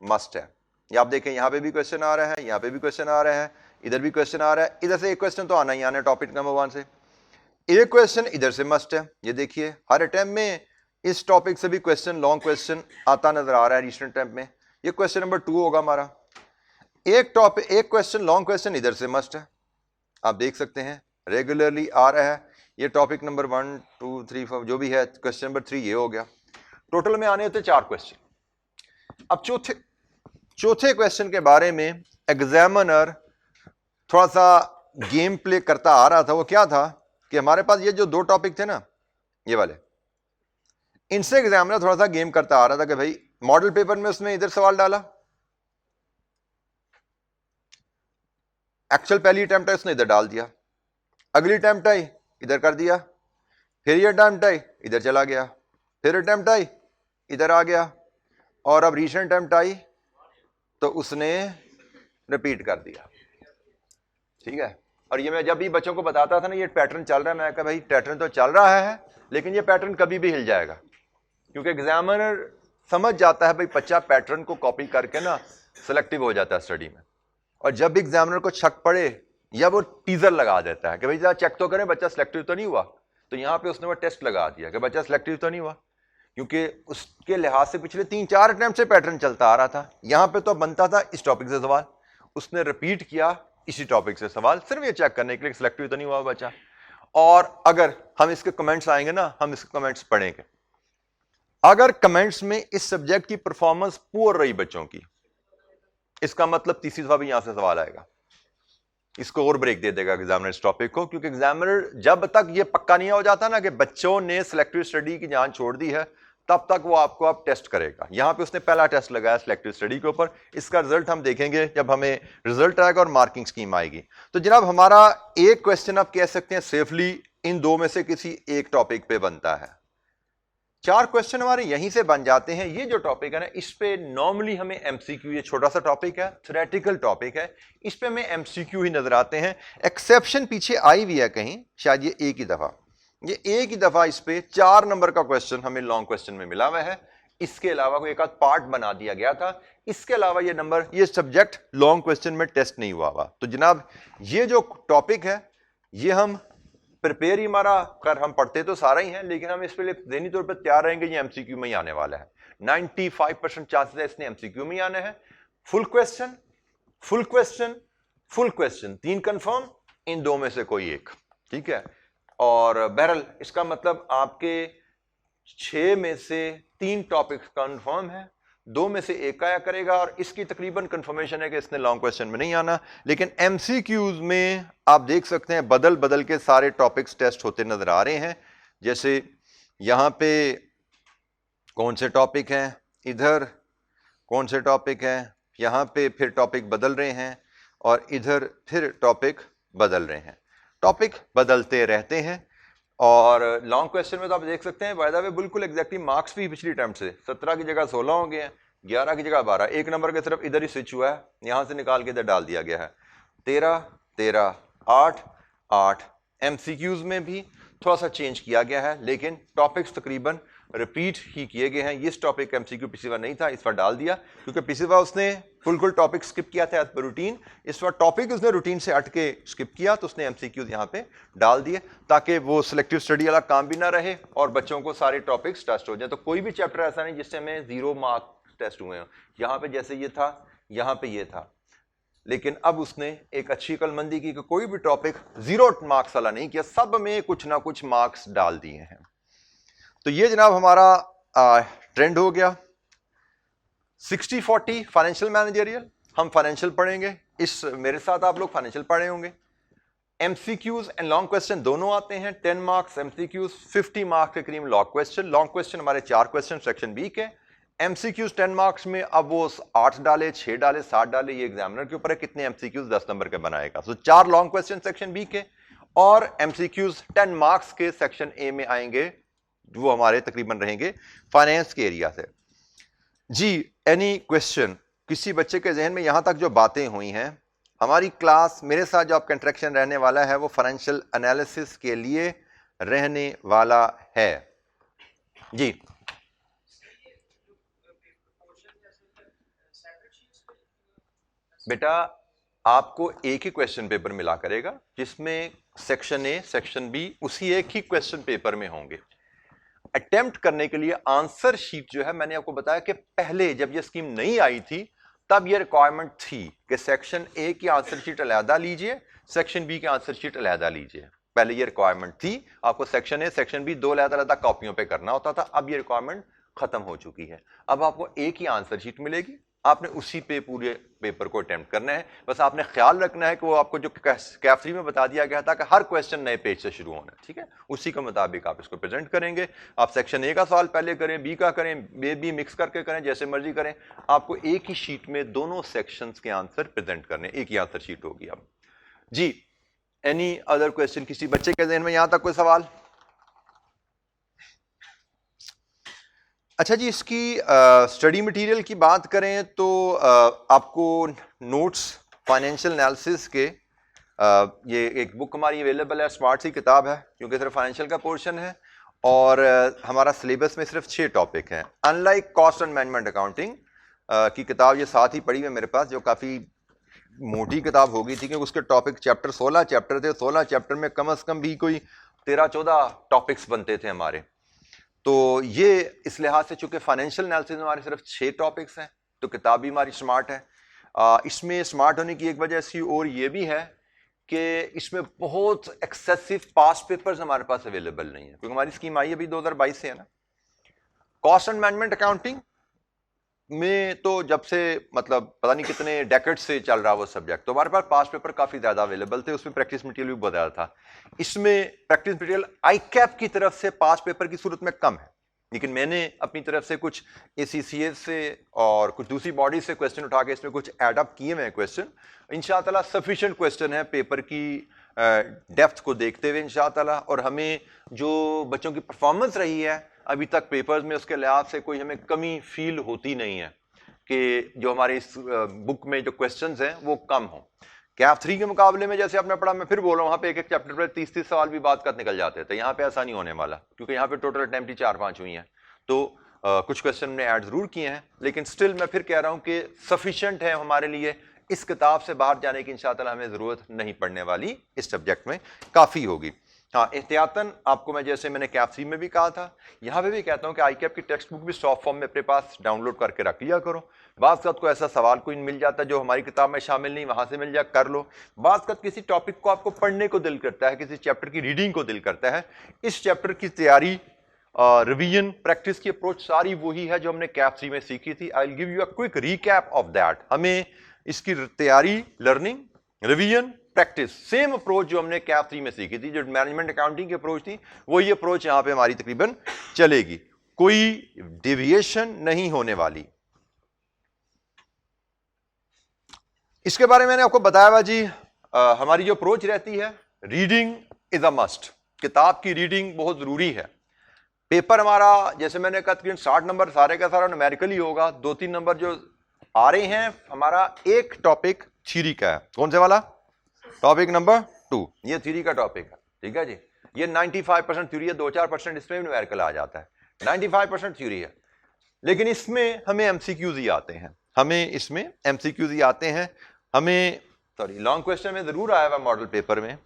मस्ट है। ये आप देखें, यहां पे भी क्वेश्चन आ रहा है, यहां पे भी क्वेश्चन आ रहा है, इधर भी क्वेश्चन आ रहा है, इधर से एक क्वेश्चन तो आना ही आना है टॉपिक नंबर 1 से। एक क्वेश्चन इधर से मस्ट है। ये देखिए हर अटेम्प्ट में इस टॉपिक से भी क्वेश्चन, लॉन्ग क्वेश्चन आता नजर आ रहा है। रीसेंट अटेम्प्ट में ये क्वेश्चन नंबर 2 होगा हमारा। एक क्वेश्चन लॉन्ग क्वेश्चन इधर से मस्ट है, आप देख सकते हैं रेगुलरली आ रहा है। ये टॉपिक नंबर 1 2 3 4 जो भी है, क्वेश्चन नंबर 3 ये हो गया। टोटल में आने होते 4 क्वेश्चन। अब चौथे क्वेश्चन के बारे में एग्जामिनर थोड़ा सा गेम प्ले करता आ रहा था। वो क्या था कि हमारे पास ये जो 2 टॉपिक थे ना, ये वाले, इनसे एग्जामिनर थोड़ा सा गेम करता आ रहा था कि भाई मॉडल पेपर में उसने इधर सवाल डाला, एक्चुअल पहली अटेम्प्ट है उसने इधर डाल दिया, अगली अटेम्प्ट आई इधर कर दिया, फिर ये अटेम्प्ट आई इधर चला गया, फिर अटेम्प्ट आई इधर आ गया, और अब रीसेंट अटेम्प्ट आई तो उसने रिपीट कर दिया। ठीक है, और ये मैं जब भी बच्चों को बताता था ना ये पैटर्न चल रहा है, मैं कहा भाई पैटर्न तो चल रहा है लेकिन ये पैटर्न कभी भी हिल जाएगा, क्योंकि एग्जामिनर समझ जाता है भाई बच्चा पैटर्न को कॉपी करके ना सिलेक्टिव हो जाता है स्टडी में। और जब भी एग्जामिनर को शक पड़े या वो टीजर लगा देता है कि भाई जरा चेक तो करें बच्चा सिलेक्टिव तो नहीं हुआ, तो यहाँ पे उसने वो टेस्ट लगा दिया कि बच्चा सिलेक्टिव तो नहीं हुआ, क्योंकि उसके लिहाज से पिछले 3-4 अटेम्प्ट से पैटर्न चलता आ रहा था। यहाँ पे तो बनता था इस टॉपिक से सवाल, उसने रिपीट किया इसी टॉपिक से सवाल, सिर्फ ये चेक करने के लिए सिलेक्टिव तो नहीं हुआ बच्चा। और अगर हम इसके कमेंट्स आएंगे ना, हम इसके कमेंट्स पढ़ेंगे, अगर कमेंट्स में इस सब्जेक्ट की परफॉर्मेंस पुअर रही बच्चों की, इसका मतलब तीसरी दफा भी यहां से सवाल आएगा, इसको और ब्रेक दे देगा एग्जामिनर इस टॉपिक को। क्योंकि एग्जामिनर जब तक ये पक्का नहीं हो जाता ना कि बच्चों ने सिलेक्टिव स्टडी की जान छोड़ दी है, तब तक वो आपको आप टेस्ट करेगा। यहां पे उसने पहला टेस्ट लगाया सिलेक्टिव स्टडी के ऊपर, इसका रिजल्ट हम देखेंगे जब हमें रिजल्ट आएगा और मार्किंग स्कीम आएगी। तो जनाब हमारा एक क्वेश्चन आप कह सकते हैं सेफली इन दो में से किसी एक टॉपिक पे बनता है। 4 क्वेश्चन हमारे यहीं से बन जाते हैं। ये जो टॉपिक है ना, इस पे नॉर्मली हमें एमसीक्यू, ये छोटा सा टॉपिक है, थ्योरेटिकल टॉपिक है, इस पे हमें एमसीक्यू ही नजर आते हैं। एक्सेप्शन पीछे आई हुई है कहीं, शायद ये एक ही दफा, ये एक ही दफा इस पे 4 नंबर का क्वेश्चन हमें लॉन्ग क्वेश्चन में मिला हुआ है। इसके अलावा कोई एक आध पार्ट बना दिया गया था, इसके अलावा ये नंबर, ये सब्जेक्ट लॉन्ग क्वेश्चन में टेस्ट नहीं हुआ। तो जनाब ये जो टॉपिक है ये हम प्रिपेयर ही हमारा कर, हम पढ़ते तो सारा ही हैं, लेकिन हम इस पे ज़हनी तौर पर तैयार रहेंगे ये एमसीक्यू में ही आने वाला है। 95% चांसेस है इसने एमसीक्यू में ही आने हैं। Full question, full question, full question, 3 confirm, इन 2 में से कोई एक, ठीक है। और बहरहाल इसका मतलब आपके 6 में से 3 टॉपिक्स कंफर्म है, 2 में से एक आया करेगा, और इसकी तकरीबन कंफर्मेशन है कि इसने लॉन्ग क्वेश्चन में नहीं आना। लेकिन एमसीक्यूज में आप देख सकते हैं बदल बदल के सारे टॉपिक्स टेस्ट होते नजर आ रहे हैं। जैसे यहां पे कौन से टॉपिक हैं, इधर कौन से टॉपिक हैं, यहां पे फिर टॉपिक बदल रहे हैं, और इधर फिर टॉपिक बदल रहे हैं। टॉपिक बदलते रहते हैं। और लॉन्ग क्वेश्चन में तो आप देख सकते हैं बाय द वे बिल्कुल एग्जैक्टली मार्क्स भी पिछली अटेम्प्ट से 17 की जगह 16 हो गए हैं, 11 की जगह 12, 1 नंबर के सिर्फ इधर ही स्विच हुआ है, यहां से निकाल के इधर डाल दिया गया है। 13, 13, 8, 8। एमसीक्यूज में भी थोड़ा सा चेंज किया गया है, लेकिन टॉपिक्स तकरीबन रिपीट ही किए गए हैं। ये टॉपिक एमसीक्यू पिछली बार नहीं था, इस बार डाल दिया, क्योंकि पिछली बार उसने फुल टॉपिक स्किप किया था एज पर रूटीन, इस बार टॉपिक उसने रूटीन से हट के स्किप किया, तो उसने एमसीक्यूज यहाँ पे डाल दिए ताकि वो सिलेक्टिव स्टडी वाला काम भी ना रहे और बच्चों को सारे टॉपिक्स टेस्ट हो जाए। तो कोई भी चैप्टर ऐसा नहीं जिससे हमें 0 मार्क्स टेस्ट हुए हैं। यहाँ पे जैसे ये था, यहाँ पे ये था, लेकिन अब उसने एक अच्छी अक्लमंदी की कि कोई भी टॉपिक 0 मार्क्स वाला नहीं किया, सब में कुछ ना कुछ मार्क्स डाल दिए हैं। तो ये जनाब हमारा ट्रेंड हो गया। 60-40 फाइनेंशियल मैनेजरियल, हम फाइनेंशियल पढ़ेंगे, इस मेरे साथ आप लोग फाइनेंशियल पढ़े होंगे। एमसीक्यूज एंड लॉन्ग क्वेश्चन दोनों आते हैं, 10 मार्क्स एमसीक्यूज, 50 मार्क्स के करीब लॉन्ग क्वेश्चन। लॉन्ग क्वेश्चन हमारे 4 क्वेश्चन सेक्शन बी के, एमसीक्यूज 10 मार्क्स में अब वो 8 डाले, 6 डाले, 7 डाले, ये एग्जामिनर के ऊपर है कितने एमसीक्यूज 10 नंबर के बनाएगा। तो 4 लॉन्ग क्वेश्चन सेक्शन बी के और एमसीक्यूज 10 मार्क्स के सेक्शन ए में आएंगे, वो हमारे तकरीबन रहेंगे फाइनेंस के एरिया से। जी एनी क्वेश्चन, किसी बच्चे के जहन में यहां तक जो बातें हुई हैं, हमारी क्लास मेरे साथ जो आपका इंटरेक्शन रहने वाला है वो फाइनेंशियल एनालिसिस के लिए रहने वाला है। जी बेटा आपको एक ही क्वेश्चन पेपर मिला करेगा जिसमें सेक्शन ए सेक्शन बी उसी एक ही क्वेश्चन पेपर में होंगे। अटेम्प्ट करने के लिए आंसर शीट जो है, मैंने आपको बताया कि पहले जब ये स्कीम नहीं आई थी तब ये रिक्वायरमेंट थी कि सेक्शन ए की आंसर शीट अलहदा लीजिए, सेक्शन बी की आंसर शीट अलहदा लीजिए। पहले ये रिक्वायरमेंट थी, आपको सेक्शन ए सेक्शन बी 2 अलग-अलग कॉपियों पे करना होता था। अब ये रिक्वायरमेंट खत्म हो चुकी है, अब आपको एक ही आंसर शीट मिलेगी, आपने उसी पे पूरे पेपर को अटेम्प्ट करना है। बस आपने ख्याल रखना है कि वो आपको जो कैफरी में बता दिया गया था कि हर क्वेश्चन नए पेज से शुरू होना है, ठीक है, उसी के मुताबिक आप इसको प्रेजेंट करेंगे। आप सेक्शन ए का सवाल पहले करें, बी का करें, बी मिक्स करके करें, जैसे मर्जी करें, आपको एक ही शीट में दोनों सेक्शंस के आंसर प्रेजेंट करने, एक ही आंसर शीट होगी। अब जी एनी अदर क्वेश्चन, किसी बच्चे के ज़हन में यहां तक कोई सवाल? अच्छा जी, इसकी स्टडी मटेरियल की बात करें तो आपको नोट्स फाइनेंशियल एनालिसिस के ये एक बुक हमारी अवेलेबल है, स्मार्ट सी किताब है क्योंकि सिर्फ फाइनेंशियल का पोर्शन है और हमारा सिलेबस में सिर्फ 6 टॉपिक हैं। Unlike cost and management accounting की किताब ये साथ ही पड़ी है मेरे पास, जो काफ़ी मोटी किताब हो गई थी क्योंकि उसके टॉपिक चैप्टर 16 चैप्टर थे, 16 चैप्टर में कम से कम भी कोई 13-14 टॉपिक्स बनते थे हमारे। तो ये इस लिहाज से चूंकि फाइनेंशियल एनालिसिस में हमारे सिर्फ 6 टॉपिक्स हैं तो किताब भी हमारी स्मार्ट है। इसमें स्मार्ट होने की एक वजह इसकी और ये भी है कि इसमें बहुत एक्सेसिव पास्ट पेपर्स हमारे पास अवेलेबल नहीं है क्योंकि हमारी स्कीम आई अभी 2022 से है ना। कॉस्ट एंड मैनेजमेंट अकाउंटिंग में तो जब से मतलब पता नहीं कितने डेकेड से चल रहा वो सब्जेक्ट, तो हमारे पास पास्ट पेपर काफी ज्यादा अवेलेबल थे, उसमें प्रैक्टिस मटेरियल भी बहुत ज्यादा था। इसमें प्रैक्टिस मटेरियल आईकैप की तरफ से पास्ट पेपर की सूरत में कम है, लेकिन मैंने अपनी तरफ से कुछ ACCS से और कुछ दूसरी बॉडी से क्वेश्चन उठा के इसमें कुछ एड अप किए हुए हैं क्वेश्चन। इंशाअल्लाह सफिशिएंट क्वेश्चन है पेपर की डेप्थ को देखते हुए इंशाअल्लाह, और हमें जो बच्चों की परफॉर्मेंस रही है अभी तक पेपर्स में उसके लिहाज से कोई हमें कमी फील होती नहीं है कि जो हमारे इस बुक में जो क्वेश्चंस हैं वो कम हो। कैफ 3 के मुकाबले में जैसे आपने पढ़ा, मैं फिर बोल रहा हूँ, वहाँ पे एक एक चैप्टर पर 30-30 सवाल भी बात कर निकल जाते थे। यहाँ पे ऐसा नहीं होने वाला क्योंकि यहाँ पे टोटल अटेम्प्ट ही 4-5 हुई हैं, तो कुछ क्वेश्चन हमने ऐड जरूर किए हैं, लेकिन स्टिल मैं फिर कह रहा हूँ कि सफिशिएंट है हमारे लिए। इस किताब से बाहर जाने की इंशाअल्लाह हमें जरूरत नहीं पड़ने वाली, इस सब्जेक्ट में काफी होगी। हाँ, एहतियातन आपको मैं जैसे मैंने कैफ 3 में भी कहा था, यहाँ पे भी कहता हूँ कि आईकैप की टेक्स्ट बुक भी सॉफ्ट फॉर्म में अपने पास डाउनलोड करके रख लिया करो। बात को ऐसा सवाल कोई मिल जाता है जो हमारी किताब में शामिल नहीं, वहां से मिल जाए कर लो। बात किसी टॉपिक को आपको पढ़ने को दिल करता है, किसी चैप्टर की रीडिंग को दिल करता है, इस चैप्टर की तैयारी रिवीजन प्रैक्टिस की अप्रोच सारी वही है जो हमने कैफ 3 में सीखी थी। I will give you a quick recap of that. हमें इसकी तैयारी, learning, revision, practice, same approach जो हमने कैफ 3 में सीखी थी, जो मैनेजमेंट अकाउंटिंग की अप्रोच थी, वही अप्रोच यहां पे हमारी तकरीबन चलेगी, कोई डेविएशन नहीं होने वाली। इसके बारे में मैंने आपको बताया हुआ जी, हमारी जो अप्रोच रहती है, रीडिंग इज अ मस्ट। किताब की रीडिंग बहुत जरूरी है। पेपर हमारा जैसे मैंने कहा तकरीबन 60 नंबर सारे का सारा न्यूमेरिकल ही होगा। 2-3 नंबर जो आ रहे हैं हमारा एक टॉपिक थ्योरी का है। कौन से वाला? टॉपिक नंबर 2, ये थ्योरी का टॉपिक है, ठीक है जी। ये 95% थ्योरी है, 2-4% इसमें न्यूमेरिकल आ जाता है, 95% थ्योरी है। लेकिन इसमें हमें MCQs ही आते हैं, हमें इसमें MCQs ही आते हैं। हमें सॉरी लॉन्ग क्वेश्चन में जरूर आया हुआ, मॉडल पेपर में,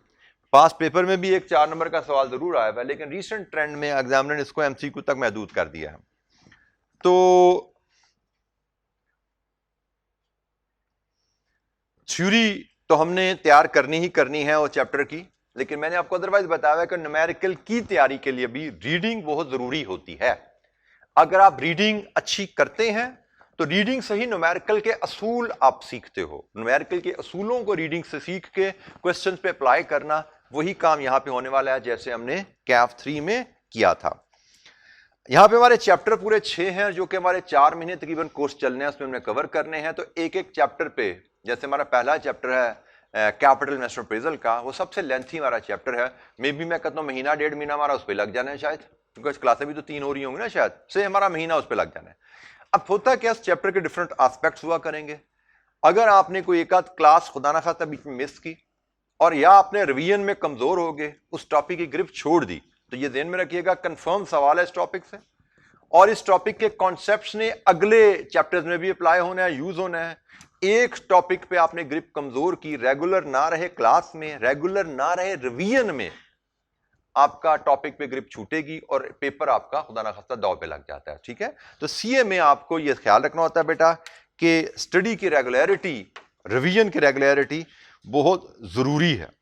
पास पेपर में भी एक 4 नंबर का सवाल जरूर आया हुआ है, लेकिन रिसेंट ट्रेंड में एग्जामिनर ने इसको MCQ तक महदूद कर दिया है। तो थ्योरी तो हमने तैयार करनी ही करनी है उस चैप्टर की, लेकिन मैंने आपको अदरवाइज बताया कि न्यूमेरिकल की तैयारी के लिए भी रीडिंग बहुत जरूरी होती है। अगर आप रीडिंग अच्छी करते हैं तो रीडिंग से ही न्यूमेरिकल के असूल आप सीखते हो। न्यूमेरिकल के असूलों को रीडिंग से सीख के क्वेश्चन पे अप्लाई करना, वही काम यहां पे होने वाला है जैसे हमने कैफ 3 में किया था। यहां पे हमारे चैप्टर पूरे 6 हैं जो कि हमारे 4 महीने तकरीबन कोर्स चलने हैं, उसमें हमने कवर करने हैं। तो एक एक चैप्टर पे, जैसे हमारा पहला चैप्टर है कैपिटल इन्वेस्टमेंट अप्रेजल का, वो सबसे लेंथी हमारा चैप्टर है। मे बी मैं कहता हूँ महीना 1.5 महीना हमारा उस पर लग जाना है शायद, क्योंकि क्लासें भी तो 3 हो रही होंगी ना, शायद से हमारा महीना उस पर लग जाना है। अब होता क्या, इस चैप्टर के डिफरेंट एस्पेक्ट्स हुआ करेंगे। अगर आपने कोई एक आध क्लास खुदा ना खास्ता बीच में मिस की और या आपने रिवीजन में कमजोर हो गए, उस टॉपिक की ग्रिप छोड़ दी, तो ये ध्यान में रखिएगा कंफर्म सवाल है इस टॉपिक से, और इस टॉपिक के कॉन्सेप्ट्स ने अगले चैप्टर्स में भी अप्लाई होना है, यूज होना है। एक टॉपिक पे आपने ग्रिप कमजोर की, रेगुलर ना रहे क्लास में, रेगुलर ना रहे रिवीजन में, आपका टॉपिक पे ग्रिप छूटेगी और पेपर आपका खुदा ना खास्ता दाव पे लग जाता है, ठीक है। तो सीए में आपको यह ख्याल रखना होता है बेटा कि स्टडी की रेगुलरिटी, रिवीजन की रेगुलरिटी बहुत जरूरी है।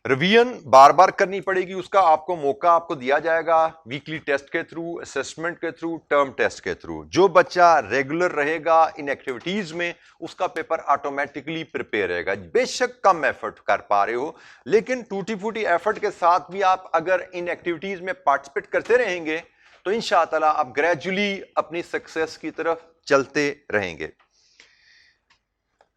रिवीजन बार बार करनी पड़ेगी, उसका आपको मौका आपको दिया जाएगा वीकली टेस्ट के थ्रू, असेसमेंट के थ्रू, टर्म टेस्ट के थ्रू। जो बच्चा रेगुलर रहेगा इन एक्टिविटीज में, उसका पेपर ऑटोमेटिकली प्रिपेयर रहेगा। बेशक कम एफर्ट कर पा रहे हो, लेकिन टूटी फूटी एफर्ट के साथ भी आप अगर इन एक्टिविटीज में पार्टिसिपेट करते रहेंगे तो इंशाअल्लाह आप ग्रेजुअली अपनी सक्सेस की तरफ चलते रहेंगे।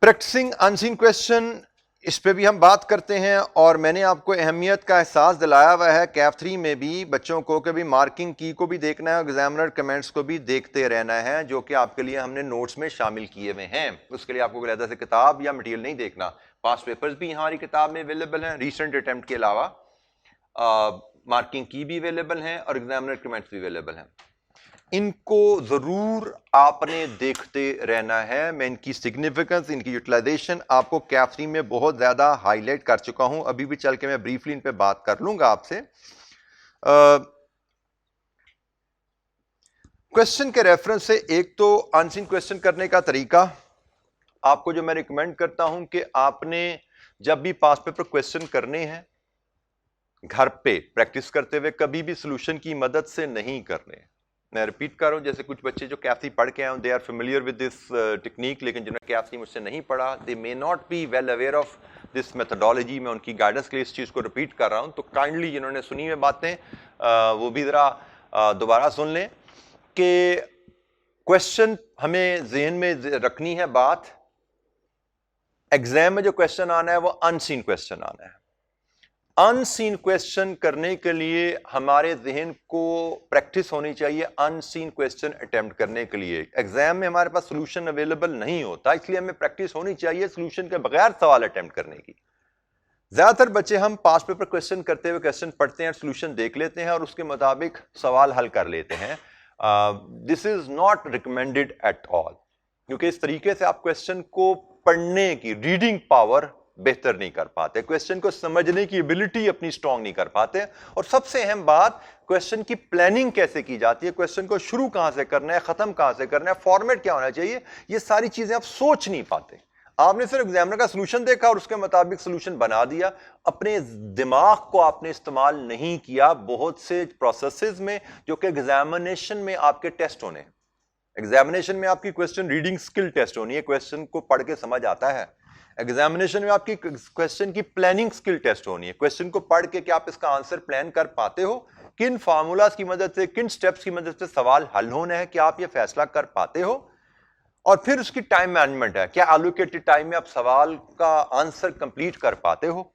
प्रैक्टिसिंग अनसीन क्वेश्चन, इस पे भी हम बात करते हैं। और मैंने आपको अहमियत का एहसास दिलाया हुआ है कैफ 3 में भी बच्चों को कभी मार्किंग की को भी देखना है, एग्जामिनर कमेंट्स को भी देखते रहना है, जो कि आपके लिए हमने नोट्स में शामिल किए हुए हैं। उसके लिए आपको अलग से किताब या मटेरियल नहीं देखना। पास्ट पेपर्स भी हमारी किताब में अवेलेबल हैं, रिसेंट अटेम्प्ट के अलावा मार्किंग की भी अवेलेबल हैं और एग्जामिनर कमेंट्स भी अवेलेबल हैं। इनको जरूर आपने देखते रहना है। मैं इनकी सिग्निफिकेंस, इनकी यूटिलाइजेशन आपको कैफ 3 में बहुत ज्यादा हाईलाइट कर चुका हूं। अभी भी चल के मैं ब्रीफली इन पे बात कर लूंगा आपसे। क्वेश्चन के रेफरेंस से एक तो अनसीन क्वेश्चन करने का तरीका आपको जो मैं रिकमेंड करता हूं कि आपने जब भी पास पेपर क्वेश्चन करने हैं घर पे प्रैक्टिस करते हुए कभी भी सोल्यूशन की मदद से नहीं करने। मैं रिपीट कर रहा हूं, जैसे कुछ बच्चे जो कैफ 3 पढ़ के आए, they are familiar with this technique, लेकिन जिन्होंने कैफ 3 मुझसे नहीं पढ़ा, they may not be well aware of this methodology. मैं उनकी गाइडेंस के लिए इस चीज को रिपीट कर रहा हूं, तो काइंडली जिन्होंने सुनी हुई बातें वो भी जरा दोबारा सुन लें कि क्वेश्चन हमें ज़हन में रखनी है बात। एग्जाम में जो क्वेश्चन आना है वो अनसीन क्वेश्चन आना है। अनसीन क्वेश्चन करने के लिए हमारे जहन को प्रैक्टिस होनी चाहिए अनसीन क्वेश्चन अटेम्प्ट करने के लिए। एग्जाम में हमारे पास सोल्यूशन अवेलेबल नहीं होता, इसलिए हमें प्रैक्टिस होनी चाहिए सोल्यूशन के बगैर सवाल अटेम्प्ट करने की। ज्यादातर बच्चे हम पास पेपर क्वेश्चन करते हुए क्वेश्चन पढ़ते हैं, सोल्यूशन देख लेते हैं और उसके मुताबिक सवाल हल कर लेते हैं। This is not recommended at all, क्योंकि इस तरीके से आप क्वेश्चन को पढ़ने की रीडिंग पावर बेहतर नहीं कर पाते, क्वेश्चन को समझने की एबिलिटी अपनी स्ट्रांग नहीं कर पाते। और सबसे अहम बात, क्वेश्चन की प्लानिंग कैसे की जाती है, क्वेश्चन को शुरू कहां से करना है, खत्म कहां से करना है, फॉर्मेट क्या होना चाहिए, ये सारी चीजें आप सोच नहीं पाते। आपने सिर्फ एग्जामिनर का सॉल्यूशन देखा और उसके मुताबिक सॉल्यूशन बना दिया, अपने दिमाग को आपने इस्तेमाल नहीं किया बहुत से प्रोसेसेस में जो कि एग्जामिनेशन में आपके टेस्ट होने। एग्जामिनेशन में आपकी क्वेश्चन रीडिंग स्किल टेस्ट होनी है, क्वेश्चन को पढ़ के समझ आता है। एग्जामिनेशन में आपकी क्वेश्चन की प्लानिंग स्किल टेस्ट होनी है, क्वेश्चन को पढ़ के क्या आप इसका आंसर प्लान कर पाते हो, किन फार्मूलाज की मदद से, किन स्टेप्स की मदद से सवाल हल होना है, क्या आप ये फैसला कर पाते हो। और फिर उसकी टाइम मैनेजमेंट है, क्या एलोकेटेड टाइम में आप सवाल का आंसर कंप्लीट कर पाते हो।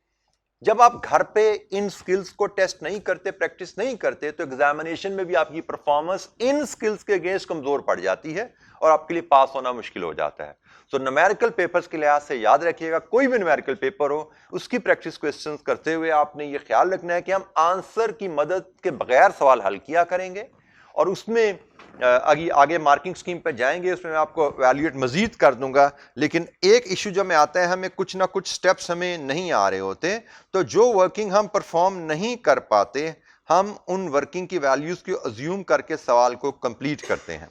जब आप घर पे इन स्किल्स को टेस्ट नहीं करते, प्रैक्टिस नहीं करते, तो एग्जामिनेशन में भी आपकी परफॉर्मेंस इन स्किल्स के अगेंस्ट कमजोर पड़ जाती है और आपके लिए पास होना मुश्किल हो जाता है। तो न्यूमेरिकल पेपर्स के लिहाज से याद रखिएगा, कोई भी न्यूमेरिकल पेपर हो उसकी प्रैक्टिस क्वेश्चंस करते हुए आपने ये ख्याल रखना है कि हम आंसर की मदद के बगैर सवाल हल किया करेंगे। और उसमें आगे मार्किंग स्कीम पे जाएंगे, उसमें मैं आपको वैल्यूएट मजीद कर दूंगा। लेकिन एक इशू जो में आता है, हमें कुछ ना कुछ स्टेप्स हमें नहीं आ रहे होते, तो जो वर्किंग हम परफॉर्म नहीं कर पाते, हम उन वर्किंग की वैल्यूज को अज्यूम करके सवाल को कंप्लीट करते हैं।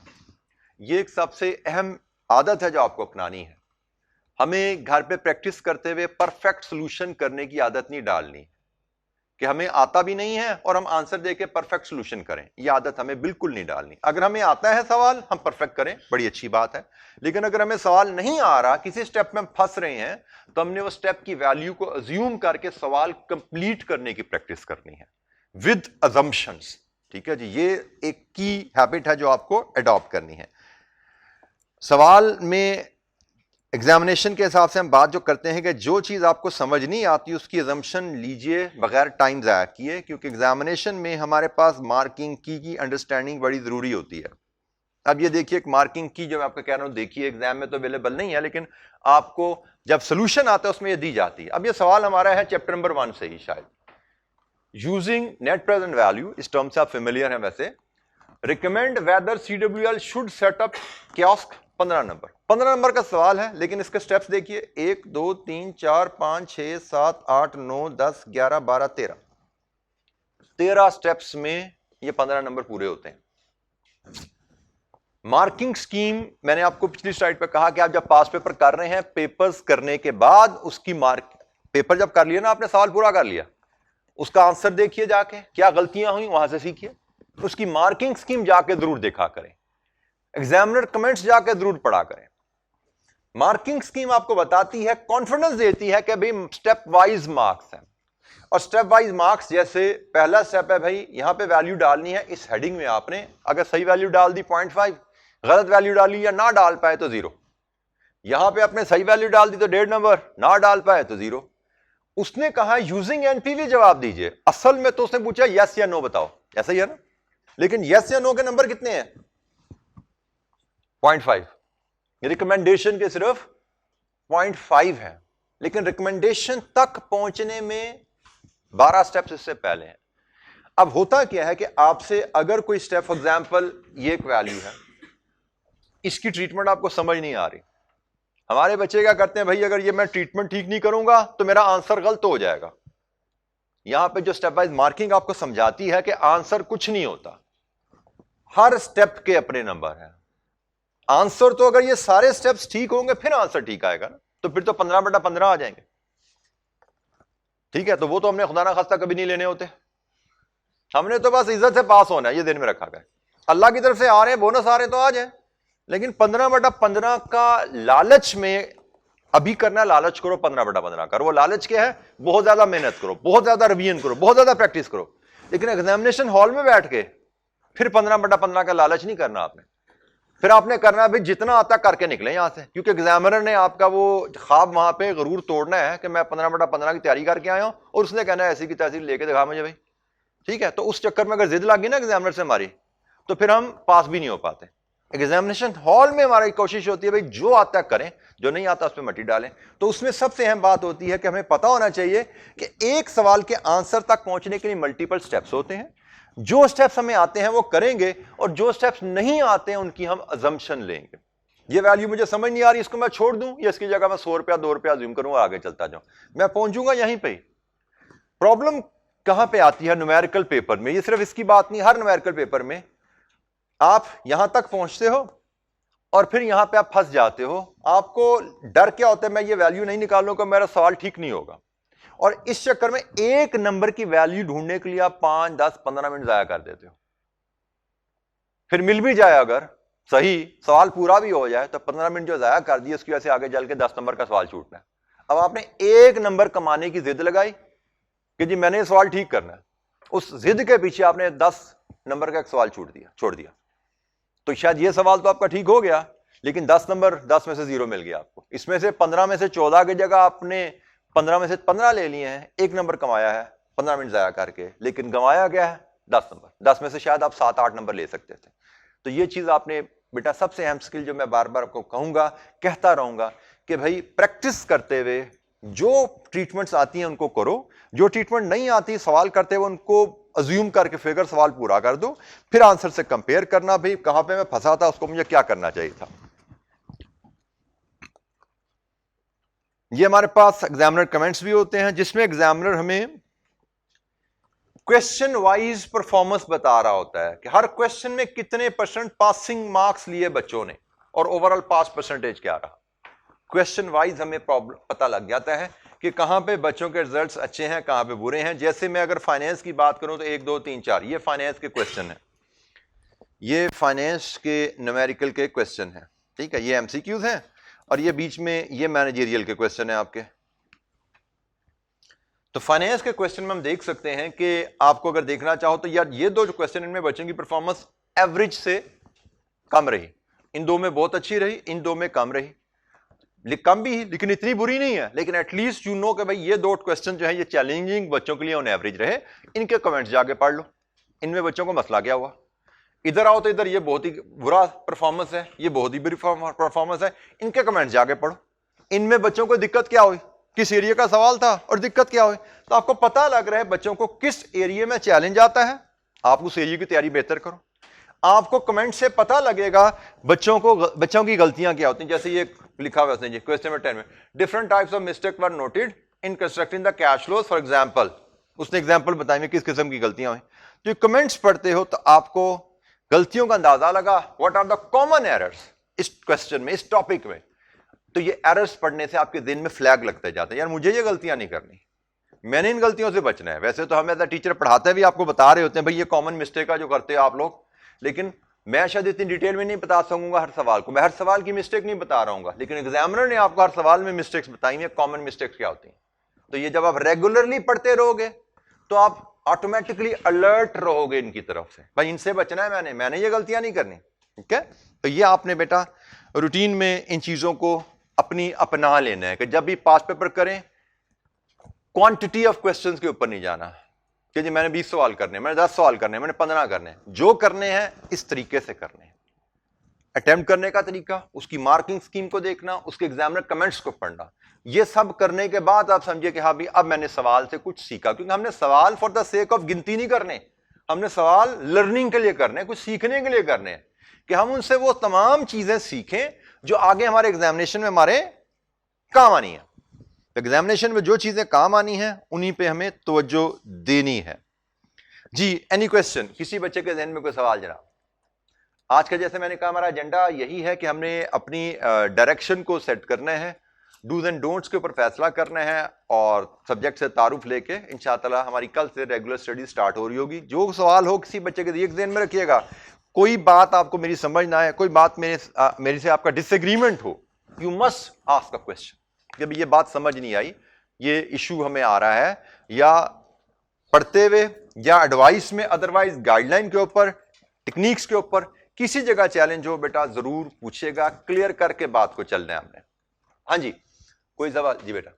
ये एक सबसे अहम आदत है जो आपको अपनानी है। हमें घर पे प्रैक्टिस करते हुए परफेक्ट सोल्यूशन करने की आदत नहीं डालनी कि हमें आता भी नहीं है और हम आंसर देके परफेक्ट सोल्यूशन करें, यह आदत हमें बिल्कुल नहीं डालनी। अगर हमें आता है सवाल, हम परफेक्ट करें, बड़ी अच्छी बात है। लेकिन अगर हमें सवाल नहीं आ रहा, किसी स्टेप में हम फंस रहे हैं, तो हमने वो स्टेप की वैल्यू को अज्यूम करके सवाल कंप्लीट करने की प्रैक्टिस करनी है विद अजम्पशंस। ठीक है जी, ये एक की हैबिट है जो आपको अडॉप्ट करनी है। सवाल में एग्जामिनेशन के हिसाब से हम बात जो करते हैं कि जो चीज़ आपको समझ नहीं आती उसकी अजम्पशन लीजिए बगैर टाइम ज़ाया किए, क्योंकि एग्जामिनेशन में हमारे पास मार्किंग की अंडरस्टैंडिंग बड़ी ज़रूरी होती है। अब ये देखिए, एक मार्किंग की जो मैं आपको कह रहा हूँ, देखिए एग्जाम में तो अवेलेबल नहीं है, लेकिन आपको जब सोल्यूशन आता है उसमें ये दी जाती है। अब ये सवाल हमारा है चैप्टर नंबर 1 से ही शायद। यूजिंग नेट प्रेजेंट वैल्यू, इस टर्म से आप फेमिलियर हैं वैसे। Recommend whether CWL should set up kiosk, 15 number. 15 number का सवाल है, लेकिन इसके स्टेप्स देखिए, 1 2 3 4 5 6 7 8 9 10 11 12 13 स्टेप्स में ये 15 नंबर पूरे होते हैं। मार्किंग स्कीम मैंने आपको पिछली स्लाइड पे कहा कि आप जब पास पेपर कर रहे हैं, पेपर्स करने के बाद उसकी मार्क, पेपर जब कर लिया ना आपने, सवाल पूरा कर लिया, उसका आंसर देखिए जाके, क्या गलतियां हुई वहां से सीखिए, उसकी मार्किंग स्कीम जाके जरूर देखा करें, एग्जामिनर कमेंट्स जाके जरूर पढ़ा करें। मार्किंग स्कीम आपको बताती है, कॉन्फिडेंस देती है कि भाई स्टेप वाइज मार्क्स हैं। और स्टेप वाइज मार्क्स, जैसे पहला स्टेप है भाई यहां पे वैल्यू डालनी है, इस हेडिंग में आपने अगर सही वैल्यू डाल दी 0.5, गलत वैल्यू डाली या ना डाल पाए तो 0। यहां पे आपने सही वैल्यू डाल दी तो 1.5 नंबर, ना डाल पाए तो 0। उसने कहा यूजिंग एनपीवी जवाब दीजिए। असल में तो उसने पूछा यस या नो बताओ, ऐसा ही है ना, लेकिन यस या नो के नंबर कितने हैं? 0.5। रिकमेंडेशन के सिर्फ 0.5 है, लेकिन रिकमेंडेशन तक पहुंचने में 12 स्टेप्स इससे पहले हैं। अब होता क्या है कि आपसे अगर कोई स्टेप, फॉर एग्जांपल ये एक वैल्यू है, इसकी ट्रीटमेंट आपको समझ नहीं आ रही। हमारे बच्चे क्या करते हैं, भाई अगर ये मैं ट्रीटमेंट ठीक नहीं करूंगा तो मेरा आंसर गलत हो जाएगा। यहां पे जो स्टेप वाइज मार्किंग आपको समझाती है कि आंसर कुछ नहीं होता, हर स्टेप के अपने नंबर हैं। आंसर तो अगर ये सारे स्टेप्स ठीक होंगे फिर आंसर ठीक आएगा ना, तो फिर तो 15/15 आ जाएंगे। ठीक है, तो वो तो हमने खुदा ना खास्ता कभी नहीं लेने होते, हमने तो बस इज्जत से पास होना है, ये दिन में रखा गया। अल्लाह की तरफ से आ रहे हैं, बोनस आ रहे हैं तो आ जाए, लेकिन 15/15 का लालच में अभी करना, लालच करो 15/15 करो। वो लालच क्या है? बहुत ज्यादा मेहनत करो, बहुत ज्यादा रिवीजन करो, बहुत ज्यादा प्रैक्टिस करो, लेकिन एग्जामिनेशन हॉल में बैठ के फिर 15/15 का लालच नहीं करना आपने। फिर आपने करना भाई जितना आता करके निकले यहां से, क्योंकि एग्जामिनर ने आपका वो ख्वाब वहां पे गरूर तोड़ना है कि मैं 15/15 की तैयारी करके आया हूं और उसने कहना है ऐसी की तैसी लेके दिखा मुझे भाई। ठीक है, तो उस चक्कर में अगर जिद लगी ना एग्जामिनर से हमारी, तो फिर हम पास भी नहीं हो पाते। एग्जामिनेशन हॉल में हमारी कोशिश होती है भाई जो आता करें, जो नहीं आता उस पर मट्टी डालें। तो उसमें सबसे अहम बात होती है कि हमें पता होना चाहिए कि एक सवाल के आंसर तक पहुंचने के लिए मल्टीपल स्टेप्स होते हैं। जो स्टेप्स हमें आते हैं वो करेंगे, और जो स्टेप्स नहीं आते हैं उनकी हम अजम्पशन लेंगे। ये वैल्यू मुझे समझ नहीं आ रही, इसको मैं छोड़ दूं या इसकी जगह मैं 100 रुपया 2 रुपया अज्यूम करूंगा, आगे चलता जाऊं, मैं पहुंचूंगा यहीं पे। प्रॉब्लम कहां पे आती है? न्यूमेरिकल पेपर में। ये सिर्फ इसकी बात नहीं, हर न्यूमेरिकल पेपर में आप यहां तक पहुंचते हो और फिर यहां पे आप फंस जाते हो। आपको डर क्या होता है, मैं ये वैल्यू नहीं निकालूंगा, मेरा सवाल ठीक नहीं होगा, और इस चक्कर में एक नंबर की वैल्यू ढूंढने के लिए आप 5, 10, 15 मिनट जाया कर देते हो। फिर मिल भी जाए अगर सही, सवाल पूरा भी हो जाए, तो 15 मिनट जो जाया कर दिए उसकी वजह से आगे चल के 10 नंबर का सवाल छूटना है। अब आपने एक नंबर कमाने की जिद लगाई कि जी मैंने सवाल ठीक करना है, उस जिद के पीछे आपने 10 नंबर का एक सवाल छोड़ दिया। तो शायद ये सवाल तो आपका ठीक हो गया, लेकिन 10 नंबर 10 में से 0 मिल गया आपको। इसमें से 15 में से 14 की जगह आपने 15 में से 15 ले लिए हैं, एक नंबर कमाया है 15 मिनट जाया करके, लेकिन गंवाया गया है 10 नंबर। 10 में से शायद आप 7-8 नंबर ले सकते थे। तो ये चीज आपने बेटा, सबसे अहम स्किल जो मैं बार बार आपको कहूंगा, कहता रहूंगा कि भाई प्रैक्टिस करते हुए जो ट्रीटमेंट्स आती हैं उनको करो, जो ट्रीटमेंट नहीं आती सवाल करते हुए उनको अज्यूम करके फिगर सवाल पूरा कर दो, फिर आंसर से कंपेयर करना, भाई कहां पे मैं फंसा था, उसको मुझे क्या करना चाहिए था। ये हमारे पास एग्जामिनर कमेंट्स भी होते हैं, जिसमें एग्जामिनर हमें क्वेश्चन वाइज परफॉर्मेंस बता रहा होता है कि हर क्वेश्चन में कितने % पासिंग मार्क्स लिए बच्चों ने और ओवरऑल पास परसेंटेज क्या रहा। क्वेश्चन वाइज हमें प्रॉब्लम पता लग जाता है कि कहां पे बच्चों के रिजल्ट्स अच्छे हैं, कहां पे बुरे हैं। जैसे मैं अगर फाइनेंस की बात करूं तो 1, 2, 3, 4 ये फाइनेंस के क्वेश्चन है, ये फाइनेंस के न्यूमेरिकल के क्वेश्चन है। ठीक है, ये एमसीक्यूज हैं, और ये बीच में ये मैनेजरियल के क्वेश्चन है आपके। तो फाइनेंस के क्वेश्चन में हम देख सकते हैं कि आपको अगर देखना चाहो तो यार ये 2 क्वेश्चन, इनमें बच्चों की परफॉर्मेंस एवरेज से कम रही। इन 2 में बहुत अच्छी रही, इन 2 में कम रही, कम भी, लेकिन इतनी बुरी नहीं है। लेकिन एटलीस्ट यू नो कि भाई ये 2 क्वेश्चन जो है ये चैलेंजिंग बच्चों के लिए ऑन एवरेज रहे। इनके कमेंट्स जाके पढ़ लो, इनमें बच्चों को मसला क्या हुआ। इधर आओ तो इधर ये बहुत ही बुरा परफॉर्मेंस है, ये बहुत ही बुरी परफॉर्मेंस है, इनके कमेंट्स जाके पढ़ो, इनमें बच्चों को दिक्कत क्या हुई, किस एरिया का सवाल था और दिक्कत क्या हुई। तो आपको पता लग रहा है बच्चों को किस एरिया में चैलेंज आता है, आप उस एरिया की तैयारी बेहतर करो। आपको कमेंट से पता लगेगा बच्चों की गलतियां क्या होती हैं। जैसे ये लिखा हुआ है जी क्वेश्चन नंबर 10 में, different types of mistake were noted in constructing the cash flows for example. उसने एग्जांपल बताएंगे किस किस्म की गलतियां हुई। तो कमेंट्स पढ़ते हो तो आपको गलतियों का अंदाजा लगा, what are the common errors इस क्वेश्चन में, इस टॉपिक में। तो ये एरर्स पढ़ने से आपके दिन में फ्लैग लगते जाते हैं, यार मुझे ये गलतियां नहीं करनी, मैंने इन गलतियों से बचना है। वैसे तो हम एज अ टीचर पढ़ाते भी आपको बता रहे होते हैं भाई ये कॉमन मिस्टेक है जो करते हो आप लोग, लेकिन मैं शायद इतनी डिटेल में नहीं बता सकूंगा हर सवाल को, मैं हर सवाल की मिस्टेक नहीं बता रहा हूँ, लेकिन एग्जामिनर ने आपको हर सवाल में मिस्टेक्स बताई हैं, कॉमन मिस्टेक्स क्या होती हैं। तो ये जब आप रेगुलरली पढ़ते रहोगे तो आप ऑटोमेटिकली अलर्ट रहोगे इनकी तरफ से, भाई इनसे बचना है, मैंने ये गलतियां नहीं करनी। ठीक है, तो ये आपने बेटा रूटीन में इन चीजों को अपना लेना है कि जब भी पास पेपर करें क्वांटिटी ऑफ क्वेश्चंस के ऊपर नहीं जाना कि जी मैंने 20 सवाल करने, मैंने 10 सवाल करने, मैंने 15 करने, जो करने हैं इस तरीके से करने हैं। अटेम्प्ट करने का तरीका, उसकी मार्किंग स्कीम को देखना, उसके एग्जामिनर कमेंट्स को पढ़ना, ये सब करने के बाद आप समझिए कि हाँ भी अब मैंने सवाल से कुछ सीखा। क्योंकि हमने सवाल फॉर द सेक ऑफ गिनती नहीं करने, हमने सवाल लर्निंग के लिए करने, कुछ सीखने के लिए करने हैं कि हम उनसे वो तमाम चीजें सीखें जो आगे हमारे एग्जामिनेशन में हमारे काम आनी है। एग्जामिनेशन में जो चीजें काम आनी है उन्हीं पे हमें तवज्जो देनी है। जी, एनी क्वेश्चन, किसी बच्चे के ज़हन में कोई सवाल जनाब? आज का जैसे मैंने कहा हमारा एजेंडा यही है कि हमने अपनी डायरेक्शन को सेट करना है, डूज एंड डोंट्स के ऊपर फैसला करना है और सब्जेक्ट से तारुफ लेके इंशाअल्लाह हमारी कल से रेगुलर स्टडी स्टार्ट हो रही होगी। जो सवाल हो किसी बच्चे के ज़हन में रखिएगा, कोई बात आपको मेरी समझ ना आए, कोई बात मेरे से आपका डिसएग्रीमेंट हो, you must ask a question कि ये बात समझ नहीं आई, ये इशू हमें आ रहा है, या पढ़ते हुए या एडवाइस में, अदरवाइज गाइडलाइन के ऊपर, टेक्निक्स के ऊपर किसी जगह चैलेंज हो बेटा जरूर पूछेगा, क्लियर करके बात को चलना है हमने। हाँ जी, कोई सवाल? जी बेटा।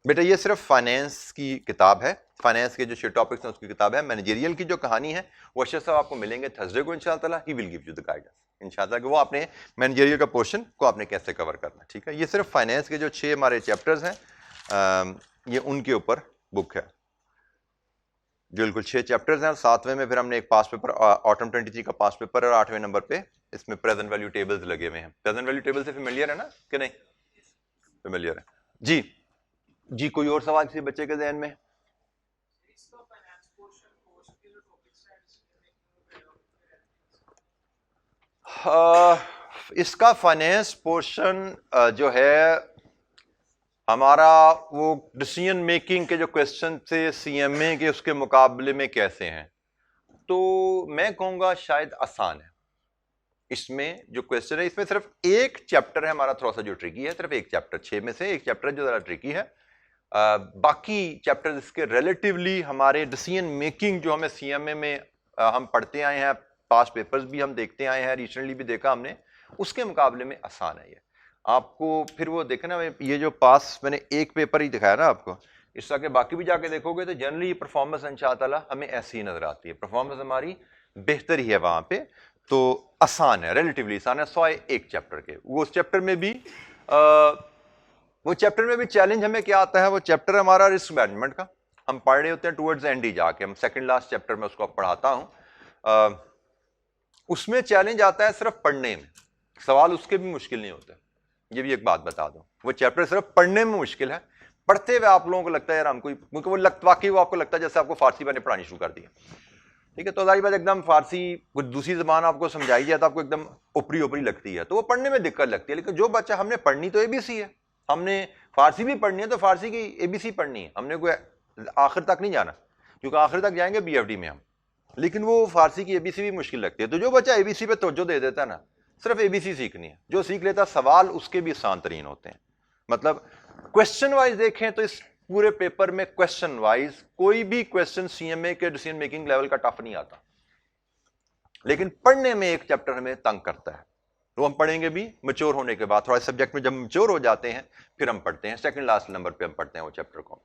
बेटा ये सिर्फ फाइनेंस की किताब है, फाइनेंस के जो 6 टॉपिक्स हैं उसकी किताब है। मैनेजरियल की जो कहानी है वो अशरफ साहब आपको मिलेंगे थर्सडे को इंशाअल्लाह, he will give you the guidance इंशाअल्लाह कि वो आपने मैनेजरियल का पोर्शन को आपने कैसे कवर करना है। ठीक है, ये सिर्फ फाइनेंस के जो 6 हमारे चैप्टर्स हैं ये उनके ऊपर बुक है। बिल्कुल 6 चैप्टर्स हैं और 7वें में फिर हमने एक पास पेपर, ऑटम 23 का पास पेपर और 8वें नंबर पे इसमें प्रेजेंट वैल्यू टेबल्स लगे हुए हैं। प्रेजेंट वैल्यू टेबल से फेमिलियर है ना कि नहीं? फेमिलियर है जी। जी, कोई और सवाल किसी बच्चे के ज़हन में? इसका फाइनेंस पोर्शन जो है हमारा, वो डिसीजन मेकिंग के जो क्वेश्चन थे सीएमए के उसके मुकाबले में कैसे हैं, तो मैं कहूँगा शायद आसान है। इसमें जो क्वेश्चन है, इसमें सिर्फ एक चैप्टर है हमारा थोड़ा सा जो ट्रिकी है, सिर्फ एक चैप्टर, 6 में से एक चैप्टर जो ज़रा ट्रिकी है। बाकी चैप्टर इसके रिलेटिवली हमारे डिसीजन मेकिंग जो हमें सीएमए में हम पढ़ते आए हैं, पास पेपर्स भी हम देखते आए हैं, रिसेंटली भी देखा हमने, उसके मुकाबले में आसान है ये। आपको फिर वो देखना, ये जो पास मैंने एक पेपर ही दिखाया ना आपको, इस तरह के बाकी भी जाके देखोगे तो जनरली परफॉर्मेंस इंशाअल्लाह हमें ऐसी ही नजर आती है, परफॉर्मेंस हमारी बेहतर ही है वहां पे, तो आसान है, रिलेटिवली आसान है। 100 एक चैप्टर के, वो उस चैप्टर में भी वो चैप्टर में भी चैलेंज हमें क्या आता है, वो चैप्टर हमारा रिस्क मैनेजमेंट का, हम पढ़ रहे होते हैं टुवर्ड्स एंड ही जाके, हम सेकंड लास्ट चैप्टर में उसको पढ़ाता हूं, उसमें चैलेंज आता है सिर्फ पढ़ने में, सवाल उसके भी मुश्किल नहीं होते। ये भी एक बात बता दो, वो चैप्टर सिर्फ पढ़ने में मुश्किल है, पढ़ते हुए आप लोगों को लगता है यार हमको, क्योंकि वो वाकई वो आपको लगता है जैसे आपको फारसी मैंने पढ़ानी शुरू कर दी। ठीक है, तो जाहिर बात एकदम फारसी कुछ दूसरी जबान आपको समझाई जाए तो आपको एकदम ऊपरी ऊपरी लगती है, तो वो पढ़ने में दिक्कत लगती है। लेकिन जो बच्चा, हमने पढ़नी तो एबीसी है, हमने फारसी भी पढ़नी है तो फारसी की एबीसी पढ़नी है, हमने कोई आखिर तक नहीं जाना, क्योंकि आखिर तक जाएंगे बीएफडी में हम, लेकिन वो फारसी की एबीसी भी मुश्किल लगती है। तो जो बच्चा एबीसी पे तवज्जो दे देता है ना, सिर्फ एबीसी सीखनी है, जो सीख लेता सवाल उसके भी आसान तरीन होते हैं। मतलब क्वेश्चन वाइज देखें तो इस पूरे पेपर में क्वेश्चन वाइज कोई भी क्वेश्चन सीएमए के डिसीजन मेकिंग लेवल का टफ नहीं आता, लेकिन पढ़ने में एक चैप्टर हमें तंग करता है, तो हम पढ़ेंगे भी मैच्योर होने के बाद, थोड़ा सब्जेक्ट में जब मैच्योर हो जाते हैं फिर हम पढ़ते हैं, सेकंड लास्ट नंबर पे हम पढ़ते हैं वो चैप्टर को।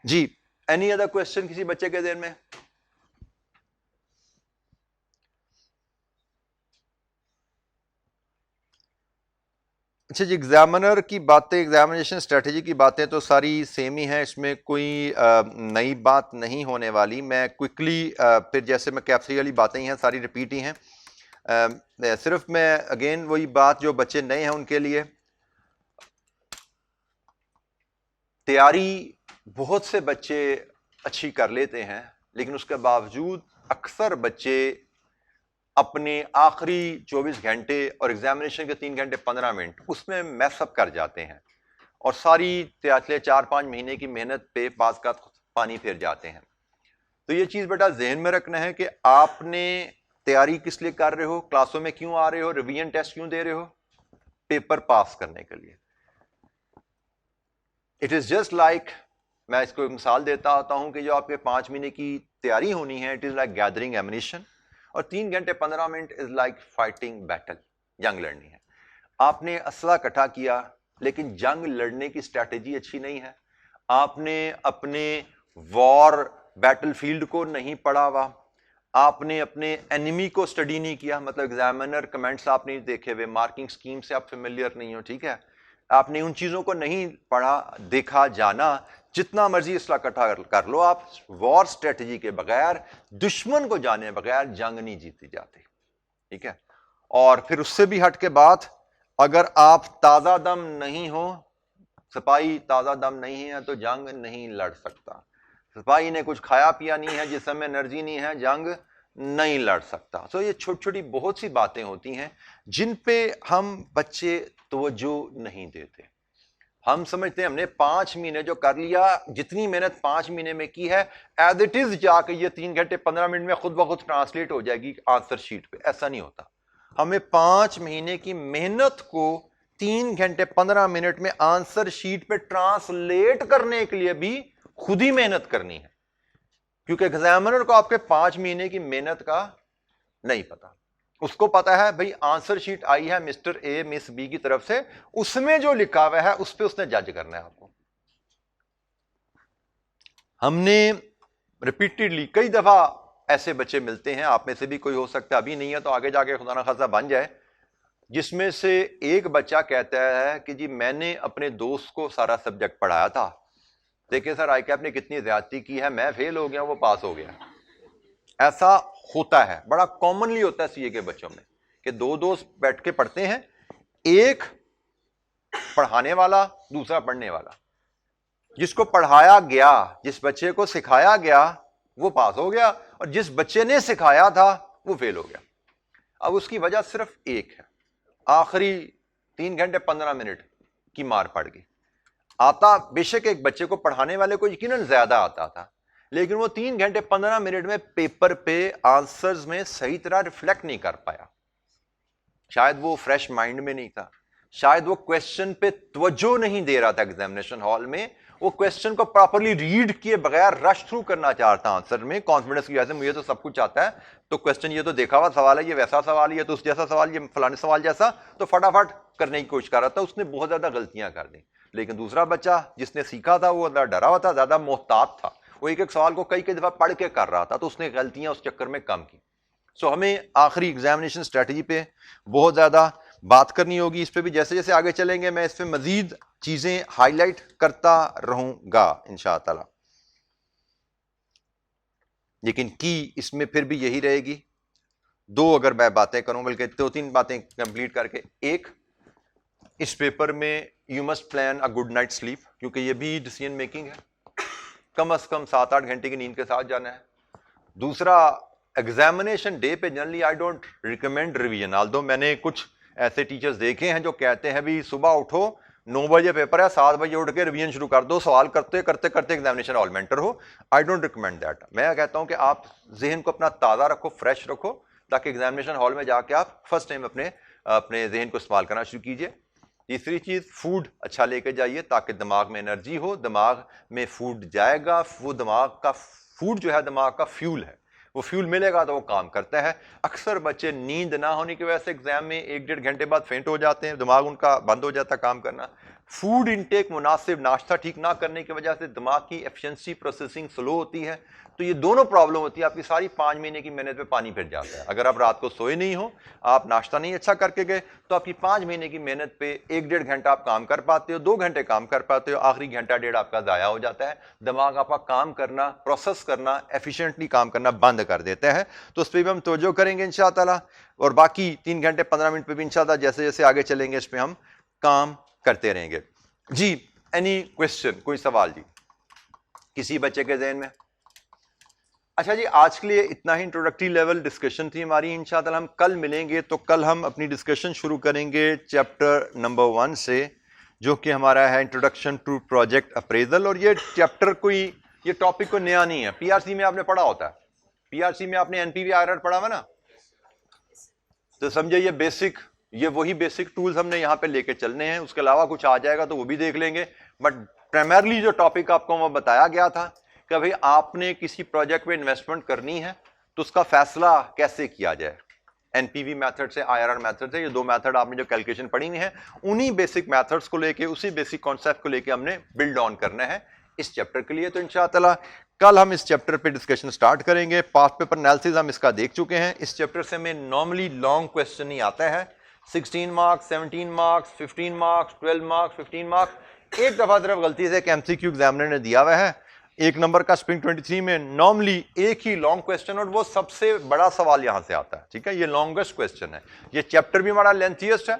जी, एनी अदर क्वेश्चन किसी बच्चे के ज़हन में? अच्छा जी, एग्जामिनर की बातें, एग्जामिनेशन स्ट्रेटजी की बातें तो सारी सेम ही हैं, इसमें कोई नई बात नहीं होने वाली। मैं क्विकली फिर जैसे मैं कैप्सरी वाली बातें ही हैं सारी रिपीट ही हैं, सिर्फ मैं अगेन वही बात, जो बच्चे नए हैं उनके लिए, तैयारी बहुत से बच्चे अच्छी कर लेते हैं, लेकिन उसके बावजूद अक्सर बच्चे अपने आखिरी 24 घंटे और एग्जामिनेशन के 3 घंटे 15 मिनट उसमें मैसअप कर जाते हैं और सारी 4-5 महीने की मेहनत पे पास का पानी फेर जाते हैं। तो ये चीज़ बेटा जहन में रखना है कि आपने तैयारी किस लिए कर रहे हो, क्लासों में क्यों आ रहे हो, रिवीजन टेस्ट क्यों दे रहे हो, पेपर पास करने के लिए। इट इज़ जस्ट लाइक, मैं इसको एक मिसाल देता होता हूं कि जो आपके 5 महीने की तैयारी होनी है, it is like gathering ammunition, और 3 घंटे 15 minute is like fighting battle. जंग लड़नी है। आपने असला इकट्ठा किया लेकिन जंग लड़ने की स्ट्रैटेजी अच्छी नहीं है, आपने अपने वॉर बैटलफील्ड को नहीं पढ़ा हुआ, आपने अपने एनिमी को स्टडी नहीं किया, मतलब एग्जामिनर कमेंट्स आप नहीं देखे हुए, मार्किंग स्कीम से आप फेमिलियर नहीं हो, ठीक है, आपने उन चीजों को नहीं पढ़ा देखा जाना, जितना मर्जी इसला इकट्ठा कर लो, आप वॉर स्ट्रेटजी के बगैर, दुश्मन को जाने बगैर जंग नहीं जीती जाती, ठीक है। और फिर उससे भी हट के बात, अगर आप ताजा दम नहीं हो, सिपाही ताजा दम नहीं है तो जंग नहीं लड़ सकता। सिपाही ने कुछ खाया पिया नहीं है, जिसम में एनर्जी नहीं है, जंग नहीं लड़ सकता। तो ये छोटी छोटी बहुत सी बातें होती हैं जिन पे हम बच्चे तवज्जो नहीं देते। हम समझते हैं हमने 5 महीने जो कर लिया, जितनी मेहनत 5 महीने में की है, एज इट इज जाके ये 3 घंटे 15 मिनट में खुद ब खुद ट्रांसलेट हो जाएगी आंसर शीट पे। ऐसा नहीं होता। हमें 5 महीने की मेहनत को 3 घंटे 15 मिनट में आंसर शीट पे ट्रांसलेट करने के लिए भी खुद ही मेहनत करनी है, क्योंकि एग्जामिनर को आपके 5 महीने की मेहनत का नहीं पता। उसको पता है भाई आंसर शीट आई है मिस्टर ए मिस बी की तरफ से, उसमें जो लिखा हुआ है उस पर उसने जज करना है आपको। हमने रिपीटेडली कई दफा ऐसे बच्चे मिलते हैं, आप में से भी कोई हो सकता है, अभी नहीं है तो आगे जाके खुदा ना खासा बन जाए, जिसमें से एक बच्चा कहता है कि जी मैंने अपने दोस्त को सारा सब्जेक्ट पढ़ाया था, देखिए सर आई कैप ने कितनी ज्यादती की है, मैं फेल हो गया वो पास हो गया। ऐसा होता है, बड़ा कॉमनली होता है सीए के बच्चों में कि 2 दोस्त बैठ के पढ़ते हैं, एक पढ़ाने वाला दूसरा पढ़ने वाला। जिसको पढ़ाया गया, जिस बच्चे को सिखाया गया वो पास हो गया, और जिस बच्चे ने सिखाया था वो फेल हो गया। अब उसकी वजह सिर्फ एक है, आखिरी 3 घंटे 15 मिनट की मार पड़ गई। आता बेशक एक बच्चे को पढ़ाने वाले को यकीनन ज्यादा आता था, लेकिन वो 3 घंटे 15 मिनट में पेपर पे आंसर्स में सही तरह रिफ्लेक्ट नहीं कर पाया। शायद वो फ्रेश माइंड में नहीं था, शायद वो क्वेश्चन पे तवज्जो नहीं दे रहा था एग्जामिनेशन हॉल में, वो क्वेश्चन को प्रॉपर्ली रीड किए बगैर रश थ्रू करना चाहता आंसर में, कॉन्फिडेंस की वजह से मुझे तो सब कुछ आता है, तो क्वेश्चन ये तो देखा हुआ सवाल है, ये वैसा सवाल, ये तो उस जैसा सवाल, ये फलाने सवाल जैसा, तो फटाफट करने की कोशिश कर रहा था। उसने बहुत ज्यादा गलतियां कर दी। लेकिन दूसरा बच्चा जिसने सीखा था वो डरा हुआ था, ज्यादा मोहतात था, वो एक एक सवाल को कई कई दफा पढ़ के कर रहा था, तो उसने गलतियां उस चक्कर में कम की। सो हमें आखिरी एग्जामिनेशन स्ट्रेटजी पे बहुत ज्यादा बात करनी होगी। इस पे भी जैसे जैसे आगे चलेंगे मैं इस पे मजीद चीजें हाईलाइट करता रहूंगा इंशाअल्लाह। लेकिन की इसमें फिर भी यही रहेगी, 2 अगर मैं बातें करूं, बल्कि 2-3 बातें कंप्लीट करके, एक, इस पेपर में you must plan a good night sleep, क्योंकि ये भी डिसीजन मेकिंग है, कम से कम 7-8 घंटे की नींद के साथ जाना है। दूसरा, एग्जामिनेशन डे पे generally I don't recommend revision, although मैंने कुछ ऐसे टीचर्स देखे हैं जो कहते हैं भी सुबह उठो 9 बजे पेपर है, 7 बजे उठ के रिवीजन शुरू कर दो, सवाल करते करते करते एग्जामिनेशन हॉल में एंटर हो। I don't recommend that. मैं कहता हूं कि आप जहन को अपना ताज़ा रखो, फ्रेश रखो, ताकि एग्जामिनेशन हॉल में जाके आप फर्स्ट टाइम अपने जहन को इस्तेमाल करना शुरू कीजिए। तीसरी चीज़, फूड अच्छा लेके जाइए ताकि दिमाग में एनर्जी हो, दिमाग में फूड जाएगा, वो दिमाग का फूड जो है दिमाग का फ्यूल है, वो फ्यूल मिलेगा तो वो काम करता है। अक्सर बच्चे नींद ना होने की वजह से एग्जाम में 1-1.5 घंटे बाद फेंट हो जाते हैं, दिमाग उनका बंद हो जाता है काम करना। फूड इनटेक मुनासिब, नाश्ता ठीक ना करने की वजह से दिमाग की एफिशिएंसी प्रोसेसिंग स्लो होती है। तो ये दोनों प्रॉब्लम होती है, आपकी सारी 5 महीने की मेहनत पे पानी फिर जाता है। अगर आप रात को सोए नहीं हो, आप नाश्ता नहीं अच्छा करके गए, तो आपकी 5 महीने की मेहनत पे 1-1.5 घंटा आप काम कर पाते हो, 2 घंटे काम कर पाते हो, आखिरी घंटा 1.5 आपका जाया हो जाता है। दिमाग आपका काम करना, प्रोसेस करना, एफिशिएंटली काम करना बंद कर देता है। तो उस पर भी हम तवज्जो करेंगे इंशाअल्लाह, और बाकी 3 घंटे 15 मिनट पे भी इंशाअल्लाह जैसे जैसे आगे चलेंगे इस पर हम काम करते रहेंगे। जी, एनी क्वेश्चन, कोई सवाल जी किसी बच्चे के ज़हन में? अच्छा जी, आज के लिए इतना ही इंट्रोडक्टरी लेवल डिस्कशन थी हमारी। इंशाअल्लाह हम कल मिलेंगे, तो कल हम अपनी डिस्कशन शुरू करेंगे चैप्टर नंबर 1 से, जो कि हमारा है इंट्रोडक्शन टू प्रोजेक्ट अप्रेजल। और ये चैप्टर कोई, ये टॉपिक कोई नया नहीं है, पीआरसी में आपने पढ़ा होता है, पीआरसी में आपने एनपीवी आईआरआर पढ़ा हुआ ना, तो समझे ये बेसिक, ये वही बेसिक टूल्स हमने यहाँ पे लेके चलने हैं। उसके अलावा कुछ आ जाएगा तो वो भी देख लेंगे, बट प्राइमरली जो टॉपिक आपको वो बताया गया था कि भाई आपने किसी प्रोजेक्ट में इन्वेस्टमेंट करनी है तो उसका फैसला कैसे किया जाए, एनपीवी मेथड से, आईआरआर मेथड से। ये दो मेथड आपने जो कैलकुलेशन पढ़ी हुई है, उन्हीं बेसिक मेथड्स को लेके, उसी बेसिक कॉन्सेप्ट को लेके हमने बिल्ड ऑन करना है इस चैप्टर के लिए। तो इंशाअल्लाह कल हम इस चैप्टर पे डिस्कशन स्टार्ट करेंगे। पास्ट पेपर एनालिसिस हम इसका देख चुके हैं। इस चैप्टर से हमें नॉर्मली लॉन्ग क्वेश्चन ही आता है, 16 marks, 17 marks, 15 marks, 12 marks, 15 marks. एक दफा सिर्फ गलती से एमसीक्यू एग्जामिनर ने दिया हुआ है 1 नंबर का स्प्रिंग 23 में, नॉर्मली एक ही लॉन्ग क्वेश्चन, और वो सबसे बड़ा सवाल यहां से आता है। ठीक है, ये लॉन्गेस्ट क्वेश्चन है। ये चैप्टर भी हमारा लेंथीएस्ट है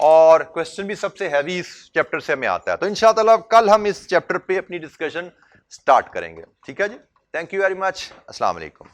और क्वेश्चन भी सबसे हैवी इस चैप्टर से हमें आता है। तो इंशाअल्लाह कल हम इस चैप्टर पे अपनी डिस्कशन स्टार्ट करेंगे। ठीक है जी, थैंक यू वेरी मच, अस्सलाम वालेकुम।